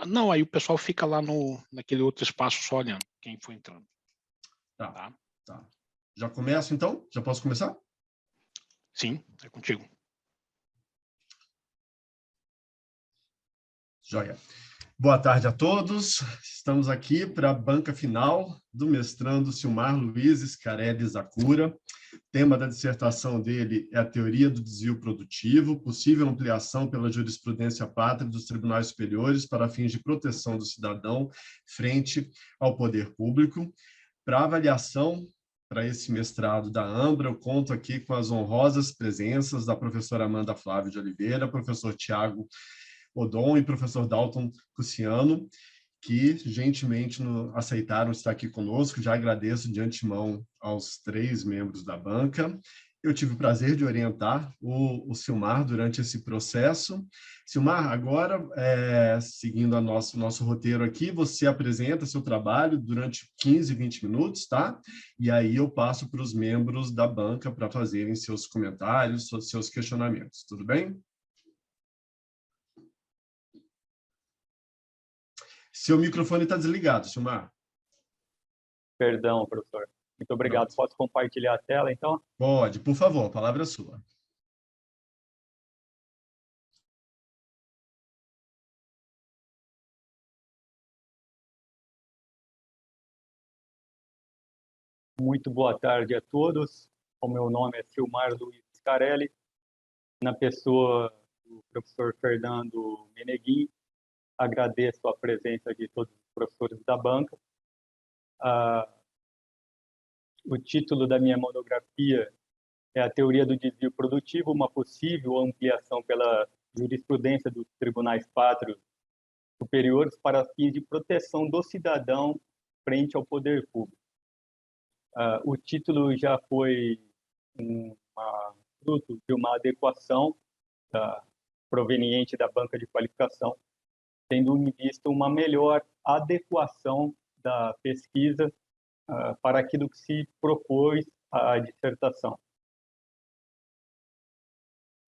Não, aí o pessoal fica lá naquele outro espaço só olhando, quem for entrando. Tá, Tá? tá. Já começo, então? Já posso começar? Sim, é contigo. Joia. Boa tarde a todos. Estamos aqui para a banca final do mestrando Silmar Luiz Scarelli Zacura. O tema da dissertação dele é a teoria do desvio produtivo, possível ampliação pela jurisprudência pátria dos tribunais superiores para fins de proteção do cidadão frente ao poder público. Para avaliação, para esse mestrado da Ambra, eu conto aqui com as honrosas presenças da professora Amanda Flávio de Oliveira, professor Tiago Odon e professor Dalton Cuciano, que gentilmente aceitaram estar aqui conosco. Já agradeço de antemão aos 3 membros da banca. Eu tive o prazer de orientar o Silmar durante esse processo. Silmar, agora, seguindo o nosso roteiro aqui, você apresenta seu trabalho durante 15, 20 minutos, tá? E aí eu passo para os membros da banca para fazerem seus comentários, seus questionamentos. Tudo bem? Seu microfone está desligado, Silmar. Perdão, professor. Muito obrigado. Pronto. Posso compartilhar a tela, então? Pode, por favor, a palavra é sua. Muito boa tarde a todos. O meu nome é Silmar Luiz Scarelli, na pessoa do professor Fernando Meneguin. Agradeço a presença de todos os professores da banca. O título da minha monografia é a teoria do desvio produtivo, uma possível ampliação pela jurisprudência dos tribunais pátrios superiores para fins de proteção do cidadão frente ao poder público. O título já foi fruto de uma adequação proveniente da banca de qualificação, tendo em vista uma melhor adequação da pesquisa para aquilo que se propôs a dissertação.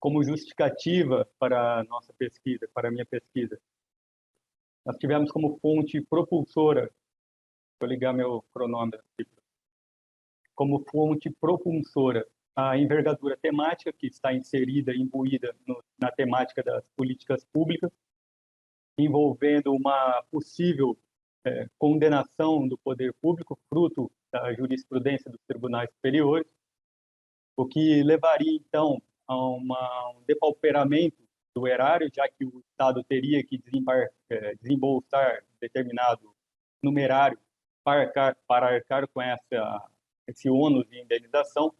Como justificativa para a nossa pesquisa, para a minha pesquisa, nós tivemos como fonte propulsora, vou ligar meu cronômetro aqui, como fonte propulsora a envergadura temática que está inserida, imbuída na temática das políticas públicas, envolvendo uma possível condenação do poder público, fruto da jurisprudência dos tribunais superiores, o que levaria, então, a um depauperamento do erário, já que o Estado teria que desembolsar determinado numerário para arcar com esse ônus de indenização,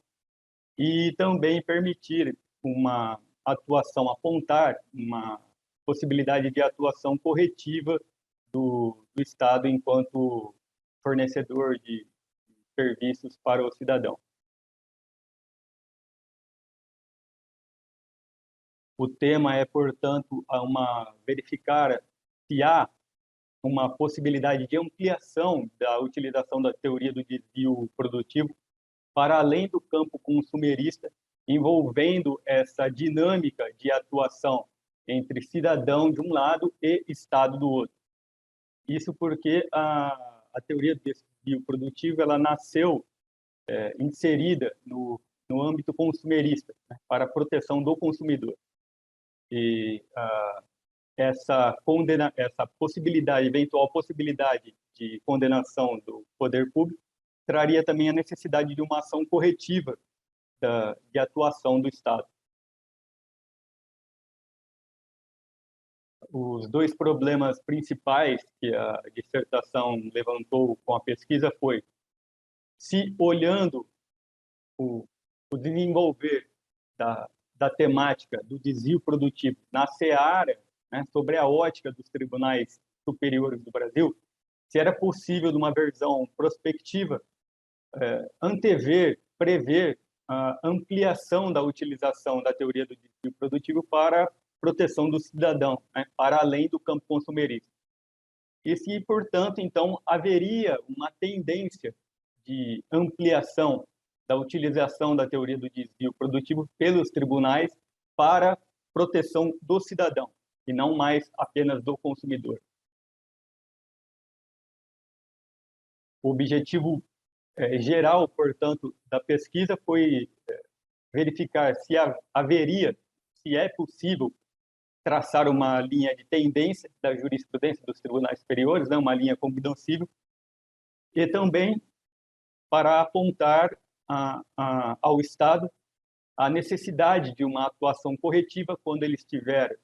e também permitir uma atuação, apontar uma possibilidade de atuação corretiva do Estado enquanto fornecedor de serviços para o cidadão. O tema é, portanto, verificar se há uma possibilidade de ampliação da utilização da teoria do desvio produtivo para além do campo consumerista, envolvendo essa dinâmica de atuação entre cidadão de um lado e Estado do outro. Isso porque a teoria do desvio produtivo ela nasceu inserida no âmbito consumerista, né, para a proteção do consumidor. E essa possibilidade, eventual possibilidade de condenação do poder público, traria também a necessidade de uma ação corretiva de atuação do Estado. Os 2 problemas principais que a dissertação levantou com a pesquisa foi se, olhando o desenvolver da temática do desvio produtivo na seara, né, sobre a ótica dos tribunais superiores do Brasil, se era possível, numa versão prospectiva, prever a ampliação da utilização da teoria do desvio produtivo para proteção do cidadão, né, para além do campo consumerista. E se, portanto, então, haveria uma tendência de ampliação da utilização da teoria do desvio produtivo pelos tribunais para proteção do cidadão, e não mais apenas do consumidor. O objetivo geral, portanto, da pesquisa foi verificar se haveria, se é possível traçar uma linha de tendência da jurisprudência dos tribunais superiores, né, uma linha cognoscível, e também para apontar ao Estado a necessidade de uma atuação corretiva quando ele estiver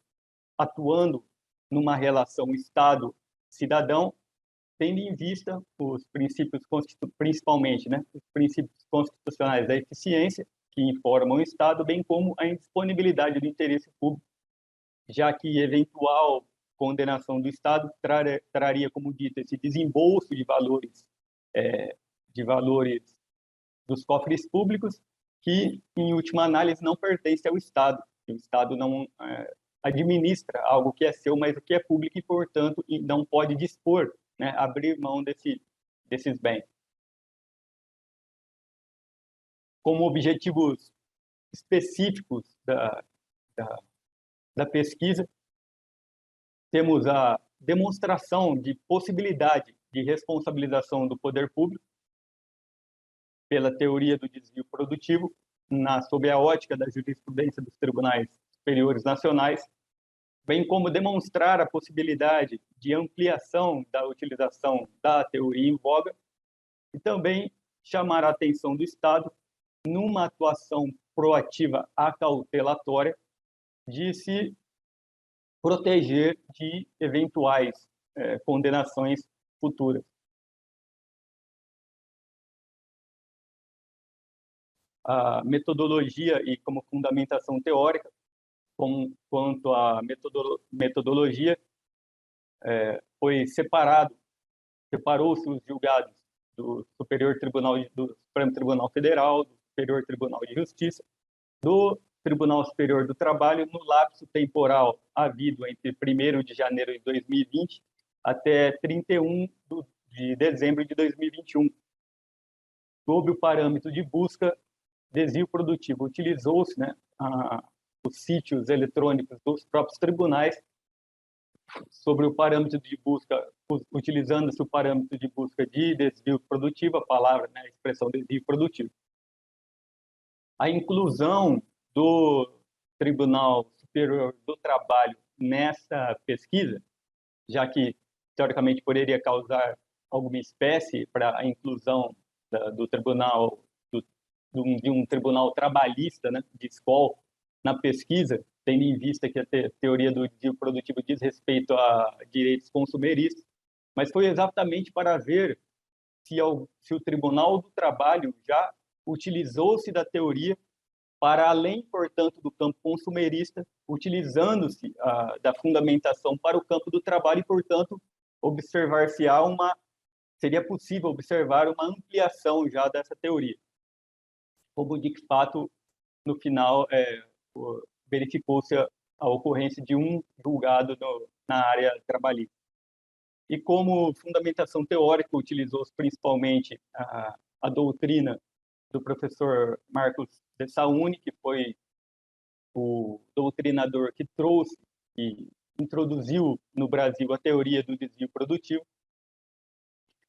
atuando numa relação Estado-cidadão, tendo em vista os princípios, principalmente, né, os princípios constitucionais da eficiência, que informam o Estado, bem como a indisponibilidade do interesse público, já que eventual condenação do Estado traria, como dito, esse desembolso de valores dos cofres públicos, que, em última análise, não pertence ao Estado. O Estado não administra algo que é seu, mas o que é público e, portanto, não pode dispor, né, abrir mão desses bens. Como objetivos específicos da pesquisa, temos a demonstração de possibilidade de responsabilização do poder público pela teoria do desvio produtivo, sob a ótica da jurisprudência dos tribunais superiores nacionais, bem como demonstrar a possibilidade de ampliação da utilização da teoria em voga e também chamar a atenção do Estado numa atuação proativa acautelatória de se proteger de eventuais condenações futuras. A metodologia e como fundamentação teórica, quanto à metodologia, separou-se os julgados do Supremo Tribunal Federal, do Superior Tribunal de Justiça, do Tribunal Superior do Trabalho, no lapso temporal havido entre 1º de janeiro de 2020 até 31 de dezembro de 2021. Sob o parâmetro de busca, desvio produtivo, utilizou-se, né, os sítios eletrônicos dos próprios tribunais sobre o parâmetro de busca, utilizando-se o parâmetro de busca de desvio produtivo, a palavra, né, a expressão desvio produtivo. A inclusão do Tribunal Superior do Trabalho nessa pesquisa, já que, teoricamente, poderia causar alguma espécie para a inclusão do tribunal, de um tribunal trabalhista, né, de escola, na pesquisa, tendo em vista que a teoria do desvio produtivo diz respeito a direitos consumeristas, mas foi exatamente para ver se o Tribunal do Trabalho já utilizou-se da teoria para além, portanto, do campo consumerista, utilizando-se da fundamentação para o campo do trabalho e, portanto, seria possível observar uma ampliação já dessa teoria. Como de fato, no final, verificou-se a ocorrência de um julgado na área trabalhista. E como fundamentação teórica, utilizou-se principalmente a doutrina do professor Marcos de Saúny, que foi o doutrinador que trouxe e introduziu no Brasil a teoria do desvio produtivo.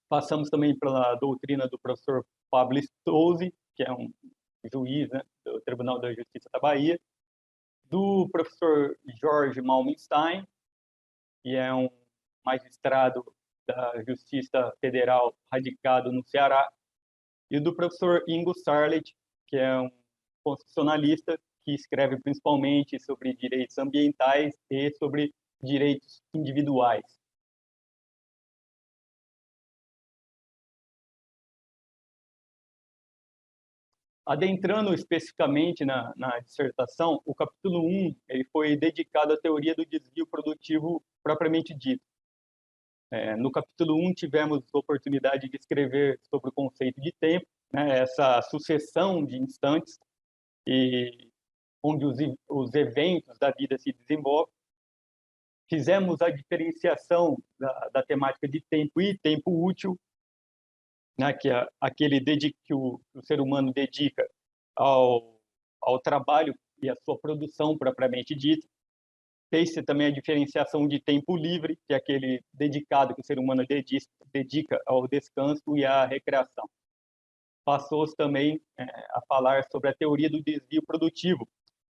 Passamos também pela doutrina do professor Pablo Stouzy, que é um juiz, né, do Tribunal da Justiça da Bahia, do professor Jorge Malmenstein, que é um magistrado da Justiça Federal radicado no Ceará, e do professor Ingo Sarlet, que é um constitucionalista que escreve principalmente sobre direitos ambientais e sobre direitos individuais. Adentrando especificamente na dissertação, o capítulo 1 ele foi dedicado à teoria do desvio produtivo propriamente dito. No capítulo 1 tivemos a oportunidade de escrever sobre o conceito de tempo, né, essa sucessão de instantes onde os eventos da vida se desenvolvem. Fizemos a diferenciação da temática de tempo e tempo útil, né, que é aquele que o ser humano dedica ao trabalho e à sua produção propriamente dita. Fez-se também a diferenciação de tempo livre, que é aquele dedicado que o ser humano dedica ao descanso e à recreação. Passou-se também a falar sobre a teoria do desvio produtivo,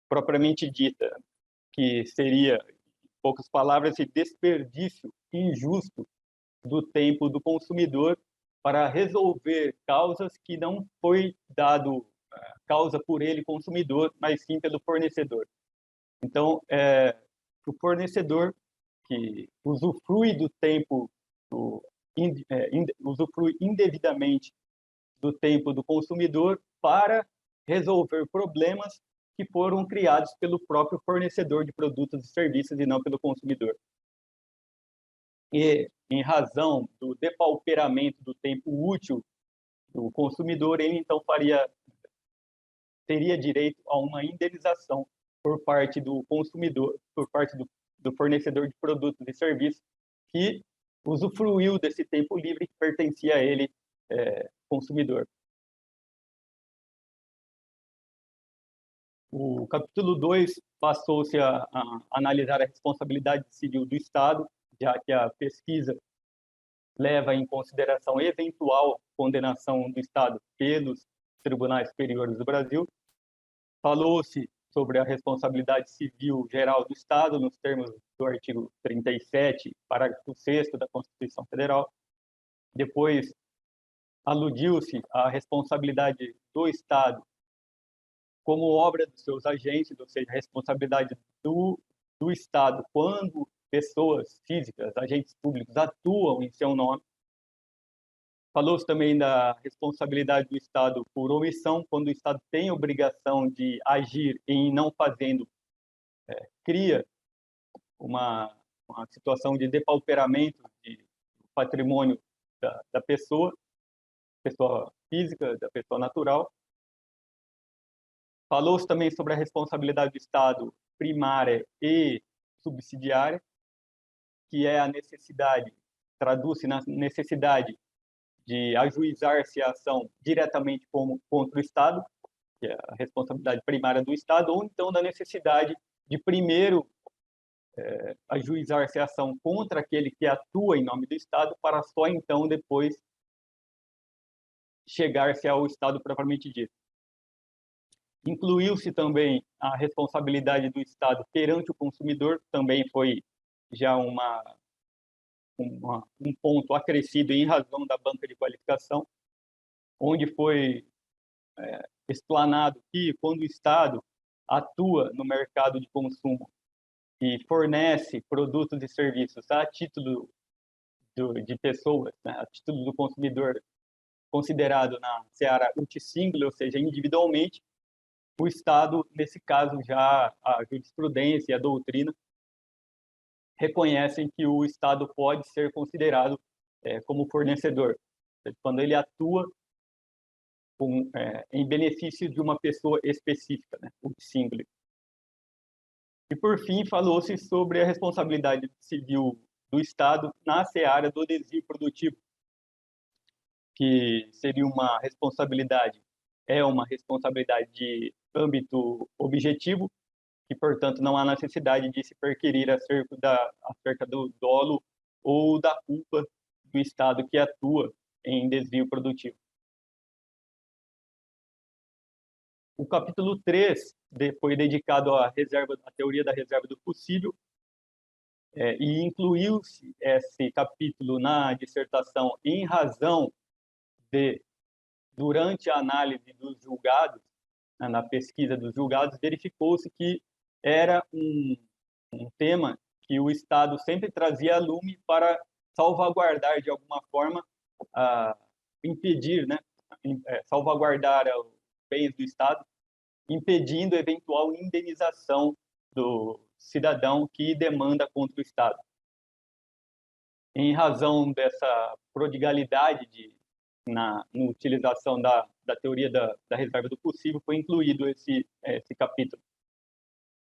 propriamente dita, que seria, em poucas palavras, esse desperdício injusto do tempo do consumidor para resolver causas que não foi dado causa por ele, consumidor, mas sim pelo fornecedor. Então, o fornecedor que usufrui do tempo, usufrui indevidamente do tempo do consumidor para resolver problemas que foram criados pelo próprio fornecedor de produtos e serviços e não pelo consumidor. E, em razão do depauperamento do tempo útil do consumidor, ele então teria direito a uma indenização por parte do consumidor, por parte do fornecedor de produtos e serviços que usufruiu desse tempo livre que pertencia a ele, consumidor. O capítulo 2 passou-se a analisar a responsabilidade civil do Estado, já que a pesquisa leva em consideração eventual condenação do Estado pelos tribunais superiores do Brasil. Falou-se sobre a responsabilidade civil geral do Estado, nos termos do artigo 37, parágrafo 6º da Constituição Federal. Depois, aludiu-se à responsabilidade do Estado como obra dos seus agentes, ou seja, a responsabilidade do Estado quando pessoas físicas, agentes públicos, atuam em seu nome. Falou-se também da responsabilidade do Estado por omissão, quando o Estado tem obrigação de agir em não fazendo, cria uma situação de depauperamento do patrimônio da pessoa física, da pessoa natural. Falou-se também sobre a responsabilidade do Estado primária e subsidiária, que é a necessidade, traduz-se na necessidade de ajuizar-se a ação diretamente contra o Estado, que é a responsabilidade primária do Estado, ou então da necessidade de primeiro ajuizar-se a ação contra aquele que atua em nome do Estado, para só então depois chegar-se ao Estado propriamente dito. Incluiu-se também a responsabilidade do Estado perante o consumidor, também foi já um ponto acrescido em razão da banca de qualificação, onde foi explanado que quando o Estado atua no mercado de consumo e fornece produtos e serviços a título de pessoas, né, a título do consumidor considerado na seara uti-singulo, ou seja, individualmente, o Estado, nesse caso, já a jurisprudência e a doutrina reconhecem que o Estado pode ser considerado como fornecedor, quando ele atua em benefício de uma pessoa específica, né, uti-singulo. E, por fim, falou-se sobre a responsabilidade civil do Estado na seara do desvio produtivo, que seria uma responsabilidade de âmbito objetivo, e, portanto, não há necessidade de se perquirir acerca do dolo ou da culpa do Estado que atua em desvio produtivo. O capítulo 3 foi dedicado à teoria da reserva do possível, e incluiu-se esse capítulo na dissertação em razão de, durante a análise dos julgados, na pesquisa dos julgados, verificou-se que era um tema que o Estado sempre trazia a lume para salvaguardar, de alguma forma, impedir, né, salvaguardar os bens do Estado, impedindo eventual indenização do cidadão que demanda contra o Estado. Em razão dessa prodigalidade na utilização da teoria da reserva do possível, foi incluído esse capítulo.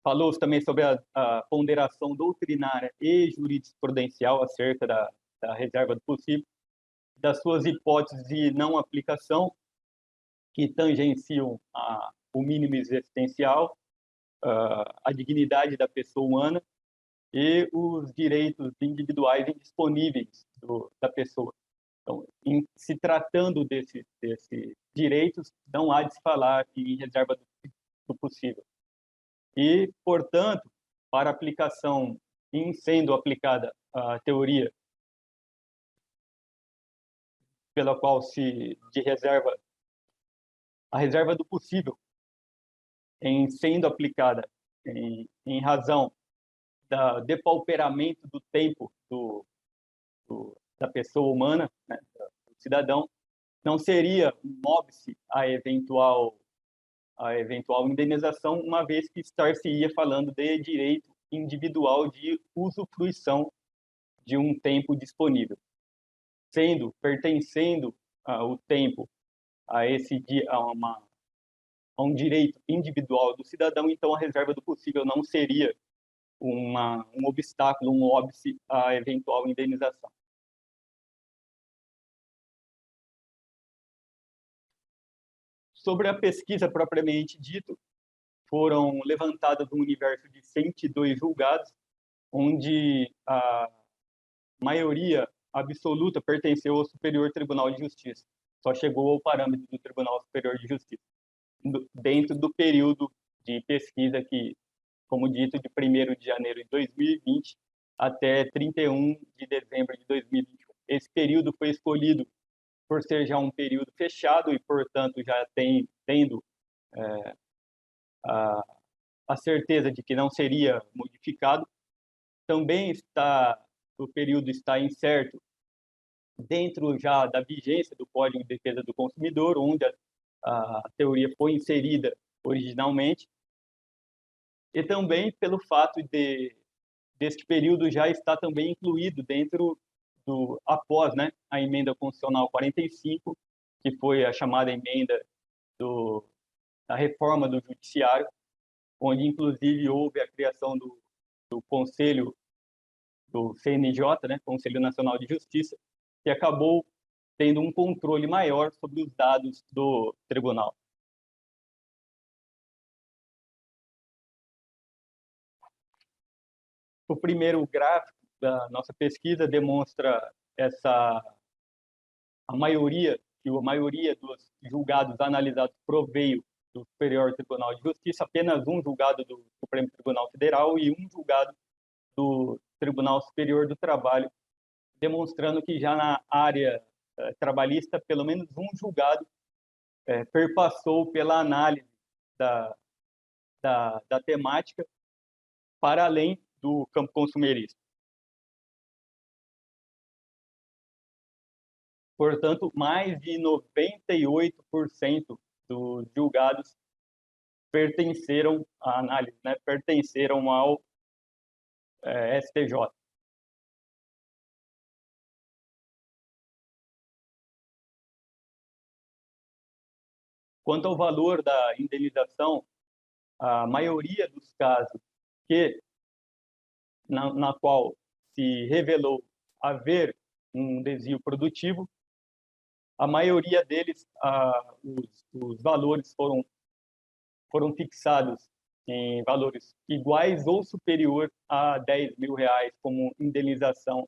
Falou-se também sobre a ponderação doutrinária e jurisprudencial acerca da reserva do possível, das suas hipóteses de não aplicação, que tangenciam o mínimo existencial, a dignidade da pessoa humana e os direitos individuais indisponíveis da pessoa. Então, se tratando desses direitos, não há de se falar em reserva do possível. E, portanto, para aplicação, em sendo aplicada a teoria pela qual a reserva do possível, em sendo aplicada em razão do depauperamento do tempo da pessoa humana, né, do cidadão, não seria um óbice a eventual indenização, uma vez que estar-se-ia falando de direito individual de usufruição de um tempo disponível. Pertencendo o tempo a um direito individual do cidadão, então a reserva do possível não seria um obstáculo, um óbice à eventual indenização. Sobre a pesquisa propriamente dito, foram levantadas um universo de 102 julgados, onde a maioria absoluta pertenceu ao Superior Tribunal de Justiça. Só chegou ao parâmetro do Tribunal Superior de Justiça, dentro do período de pesquisa que, como dito, de 1º de janeiro de 2020 até 31 de dezembro de 2021. Esse período foi escolhido por ser já um período fechado e, portanto, já tendo a certeza de que não seria modificado. Também o período está incerto dentro já da vigência do Código de Defesa do Consumidor, onde a teoria foi inserida originalmente, e também pelo fato deste período já estar também incluído dentro após, né, a emenda constitucional 45, que foi a chamada emenda da reforma do judiciário, onde inclusive houve a criação do Conselho do CNJ, né, Conselho Nacional de Justiça, que acabou tendo um controle maior sobre os dados do tribunal. O primeiro gráfico da nossa pesquisa demonstra a maioria dos julgados analisados proveio do Superior Tribunal de Justiça, apenas um julgado do Supremo Tribunal Federal e um julgado do Tribunal Superior do Trabalho, demonstrando que já na área trabalhista, pelo menos um julgado perpassou pela análise da temática para além do campo consumerista. Portanto, mais de 98% dos julgados pertenceram à análise, né? Pertenceram ao STJ. Quanto ao valor da indenização, a maioria dos casos na qual se revelou haver um desvio produtivo, a maioria deles, os valores foram fixados em valores iguais ou superior a R$10.000 como indenização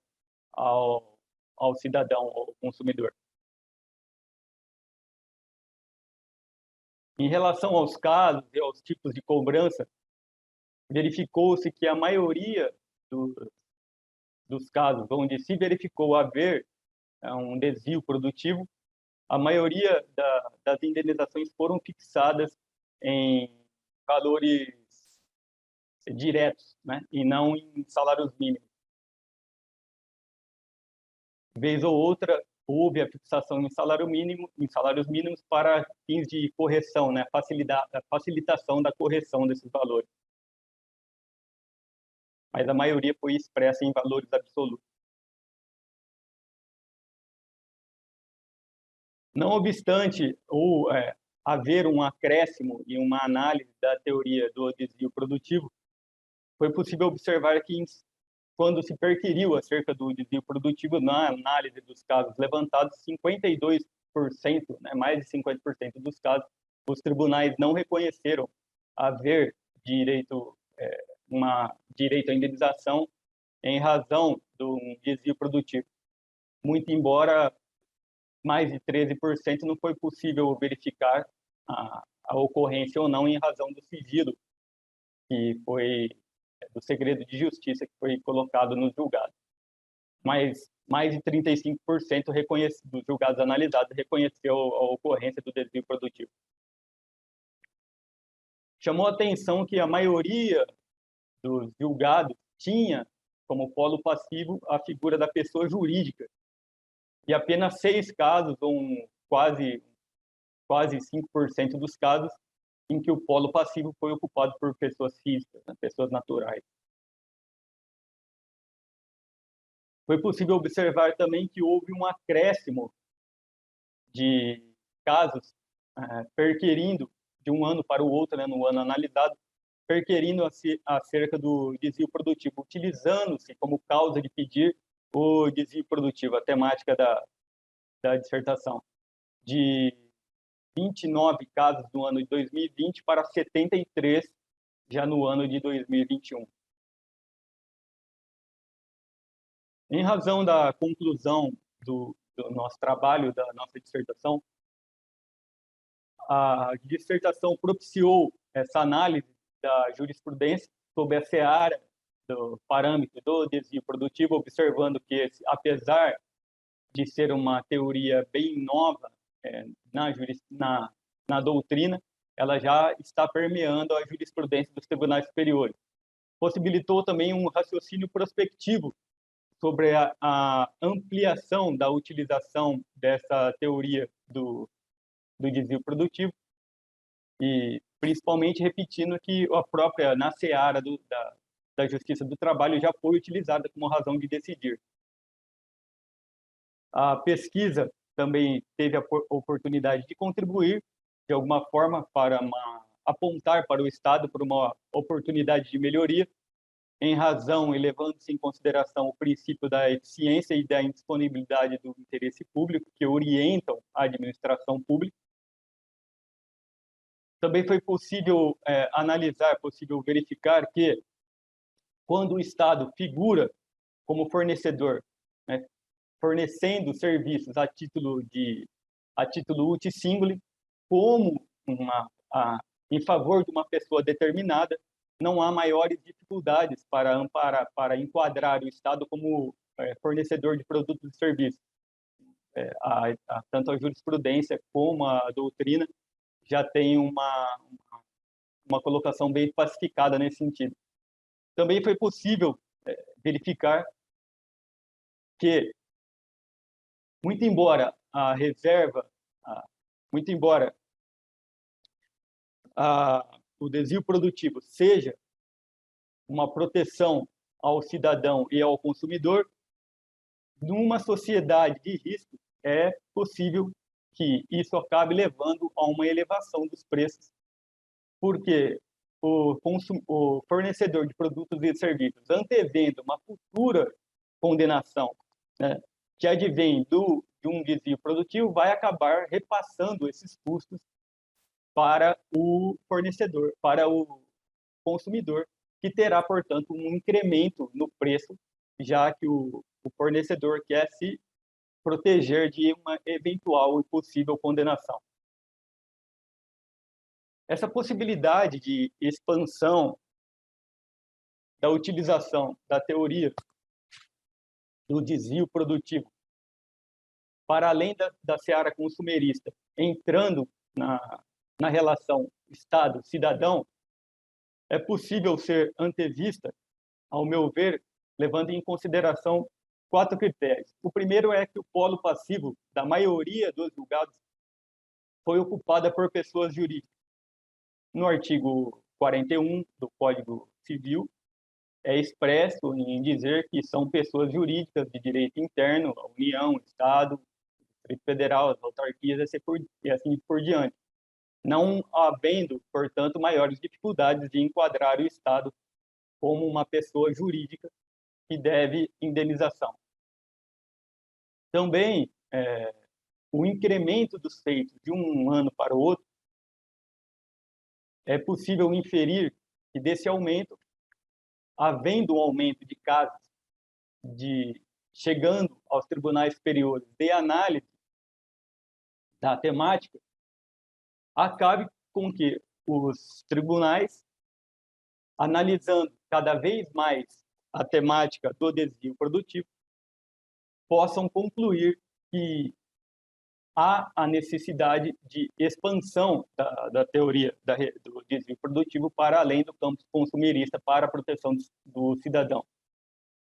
ao cidadão, ao consumidor. Em relação aos casos e aos tipos de cobrança, verificou-se que a maioria dos casos onde se verificou haver um desvio produtivo, a maioria das indenizações foram fixadas em valores diretos, né, e não em salários mínimos. Vez ou outra, houve a fixação em salários mínimos para fins de correção, né, facilitação da correção desses valores. Mas a maioria foi expressa em valores absolutos. Não obstante haver um acréscimo e uma análise da teoria do desvio produtivo, foi possível observar que, quando se perquiriu acerca do desvio produtivo, na análise dos casos levantados, 52%, né, mais de 50% dos casos, os tribunais não reconheceram haver direito à indenização em razão do desvio produtivo. Muito embora mais de 13% não foi possível verificar a ocorrência ou não em razão do sigilo, que foi do segredo de justiça que foi colocado no julgado. Mas mais de 35% dos julgados analisados reconheceu a ocorrência do desvio produtivo. Chamou a atenção que a maioria dos julgados tinha como polo passivo a figura da pessoa jurídica, e apenas 6 casos, ou quase 5% dos casos, em que o polo passivo foi ocupado por pessoas físicas, né, pessoas naturais. Foi possível observar também que houve um acréscimo de casos perquirindo de um ano para o outro, né, no ano analisado, perquirindo acerca do desvio produtivo, utilizando-se como causa de pedir o desvio produtivo, a temática da dissertação, de 29 casos no ano de 2020 para 73 já no ano de 2021. Em razão da conclusão do nosso trabalho, da nossa dissertação, a dissertação propiciou essa análise da jurisprudência sobre a seara do parâmetro do desvio produtivo, observando que, apesar de ser uma teoria bem nova na doutrina, ela já está permeando a jurisprudência dos tribunais superiores. Possibilitou também um raciocínio prospectivo sobre a ampliação da utilização dessa teoria do desvio produtivo, e principalmente repetindo que a própria, na seara da Justiça do Trabalho, já foi utilizada como razão de decidir. A pesquisa também teve a oportunidade de contribuir, de alguma forma, para apontar para o Estado por uma oportunidade de melhoria, em razão e levando-se em consideração o princípio da eficiência e da indisponibilidade do interesse público, que orientam a administração pública. Também foi possível analisar, possível verificar que, quando o Estado figura como fornecedor, né, fornecendo serviços a título uti singuli, como em favor de uma pessoa determinada, não há maiores dificuldades para enquadrar o Estado como fornecedor de produtos e serviços. Tanto a jurisprudência como a doutrina já tem uma colocação bem pacificada nesse sentido. Também foi possível verificar que, muito embora a reserva, muito embora o desvio produtivo seja uma proteção ao cidadão e ao consumidor, numa sociedade de risco é possível que isso acabe levando a uma elevação dos preços, porque o fornecedor de produtos e serviços, antevendo uma futura condenação, né, que advém de um desvio produtivo, vai acabar repassando esses custos para o fornecedor, para o consumidor, que terá, portanto, um incremento no preço, já que o fornecedor quer se proteger de uma eventual e possível condenação. Essa possibilidade de expansão da utilização da teoria do desvio produtivo para além da seara consumerista, entrando na relação Estado-cidadão, é possível ser antevista, ao meu ver, levando em consideração 4 critérios. O primeiro é que o polo passivo da maioria dos julgados foi ocupada por pessoas jurídicas. No artigo 41 do Código Civil, é expresso em dizer que são pessoas jurídicas de direito interno, a União, o Estado, o Distrito Federal, as autarquias e assim por diante, não havendo, portanto, maiores dificuldades de enquadrar o Estado como uma pessoa jurídica que deve indenização. Também, o incremento dos feitos de um ano para o outro, é possível inferir que desse aumento havendo um aumento de casos chegando aos tribunais superiores de análise da temática, acabe com que os tribunais, analisando cada vez mais a temática do desvio produtivo, possam concluir que há a necessidade de expansão da teoria do desvio produtivo para além do campo consumerista para a proteção do cidadão.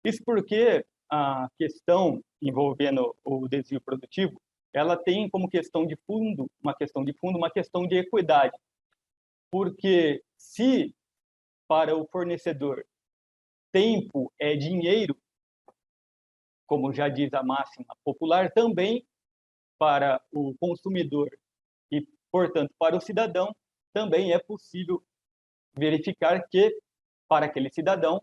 Isso porque a questão envolvendo o desvio produtivo, ela tem como questão de fundo, uma questão de equidade. Porque se para o fornecedor tempo é dinheiro, como já diz a máxima popular, também para o consumidor e, portanto, para o cidadão, também é possível verificar que, para aquele cidadão,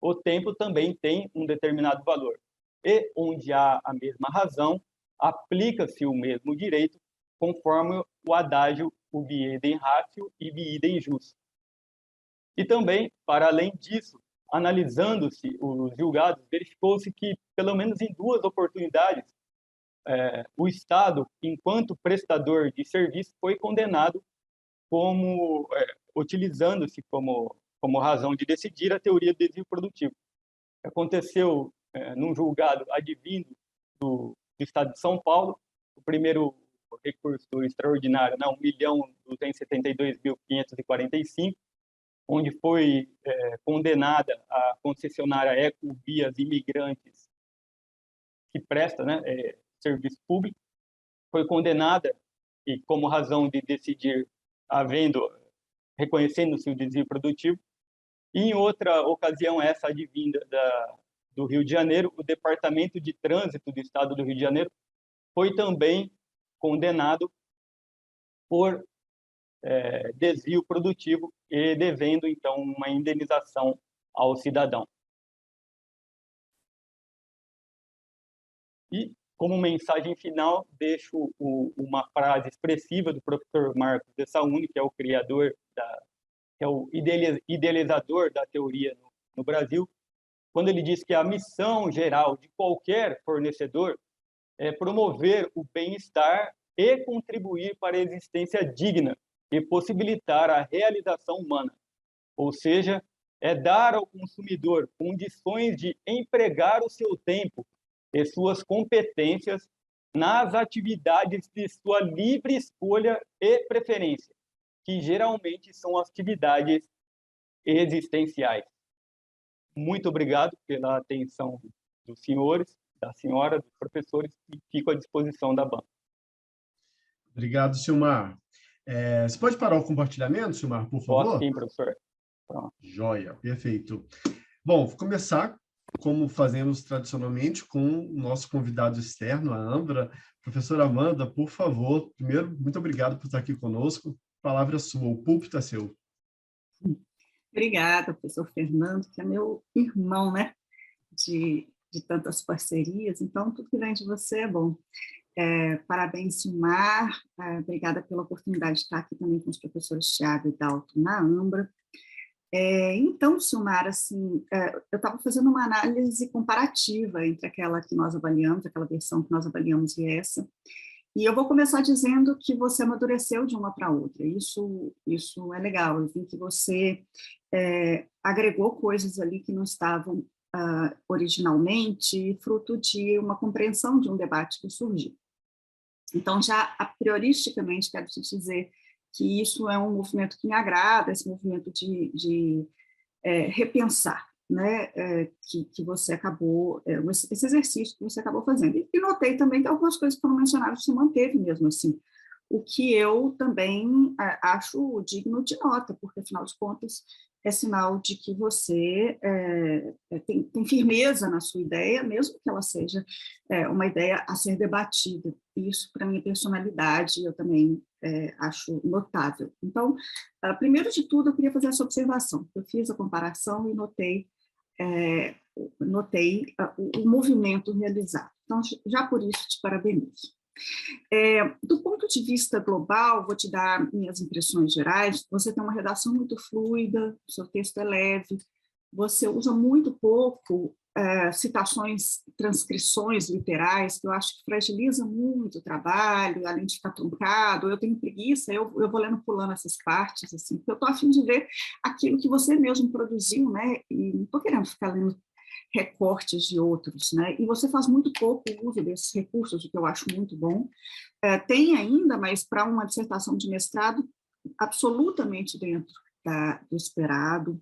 o tempo também tem um determinado valor. E, onde há a mesma razão, aplica-se o mesmo direito, conforme o adágio ubi idem ratio e ibi idem jus. E também, para além disso, analisando-se os julgados, verificou-se que, pelo menos em 2 oportunidades, o Estado, enquanto prestador de serviço, foi condenado como utilizando-se como razão de decidir a teoria do desvio produtivo. Aconteceu num julgado advindo do Estado de São Paulo, o primeiro recurso extraordinário, 1.272.545, onde foi condenada a concessionária Ecovias Imigrantes, que presta serviço público, foi condenada e como razão de decidir, reconhecendo-se o desvio produtivo. E em outra ocasião, essa advinda do Rio de Janeiro, o Departamento de Trânsito do Estado do Rio de Janeiro foi também condenado por desvio produtivo e devendo, então, uma indenização ao cidadão. E, como mensagem final, deixo uma frase expressiva do professor Marcos de Saúny, que é o criador, que é o idealizador da teoria no Brasil, quando ele diz que a missão geral de qualquer fornecedor é promover o bem-estar e contribuir para a existência digna e possibilitar a realização humana. Ou seja, é dar ao consumidor condições de empregar o seu tempo e suas competências nas atividades de sua livre escolha e preferência, que geralmente são atividades existenciais. Muito obrigado pela atenção dos senhores, da senhora, dos professores, e fico à disposição da banca. Obrigado, Silmar. Você pode parar o compartilhamento, Silmar, por favor? Posso sim, professor. Pronto. Joia, perfeito. Bom, vou começar, como fazemos tradicionalmente, com o nosso convidado externo, a Ambra. Professora Amanda, por favor, primeiro, muito obrigado por estar aqui conosco. A palavra é sua, o púlpito é seu. Obrigada, professor Fernando, que é meu irmão, né, de tantas parcerias, então tudo que vem de você é bom. Parabéns, Silmar, obrigada pela oportunidade de estar aqui também com os professores Thiago e Dalton na Ambra. Então, Silmar, assim, eu estava fazendo uma análise comparativa entre aquela que nós avaliamos, aquela versão que nós avaliamos e essa, e eu vou começar dizendo que você amadureceu de uma para outra. Isso é legal. Eu vi que você agregou coisas ali que não estavam originalmente, fruto de uma compreensão de um debate que surgiu. Então, já a prioristicamente, quero te dizer que isso é um movimento que me agrada, esse movimento de repensar, né, que você acabou, esse exercício que você acabou fazendo. E notei também que algumas coisas foram mencionadas se manteve mesmo assim, o que eu também acho digno de nota, porque, afinal de contas, é sinal de que você tem firmeza na sua ideia, mesmo que ela seja uma ideia a ser debatida. Isso, para a minha personalidade, eu também acho notável. Então, primeiro de tudo, eu queria fazer essa observação. Eu fiz a comparação e notei o movimento realizado. Então, já por isso, te parabenizo. Do ponto de vista global, vou te dar minhas impressões gerais. Você tem uma redação muito fluida, seu texto é leve, você usa muito pouco citações, transcrições literais, que eu acho que fragiliza muito o trabalho, além de ficar truncado. Eu tenho preguiça, eu vou lendo, pulando essas partes, assim, porque eu estou a fim de ver aquilo que você mesmo produziu, né? E não estou querendo ficar lendo recortes de outros, né? E você faz muito pouco uso desses recursos, o que eu acho muito bom. Tem ainda, mas para uma dissertação de mestrado, absolutamente dentro do esperado.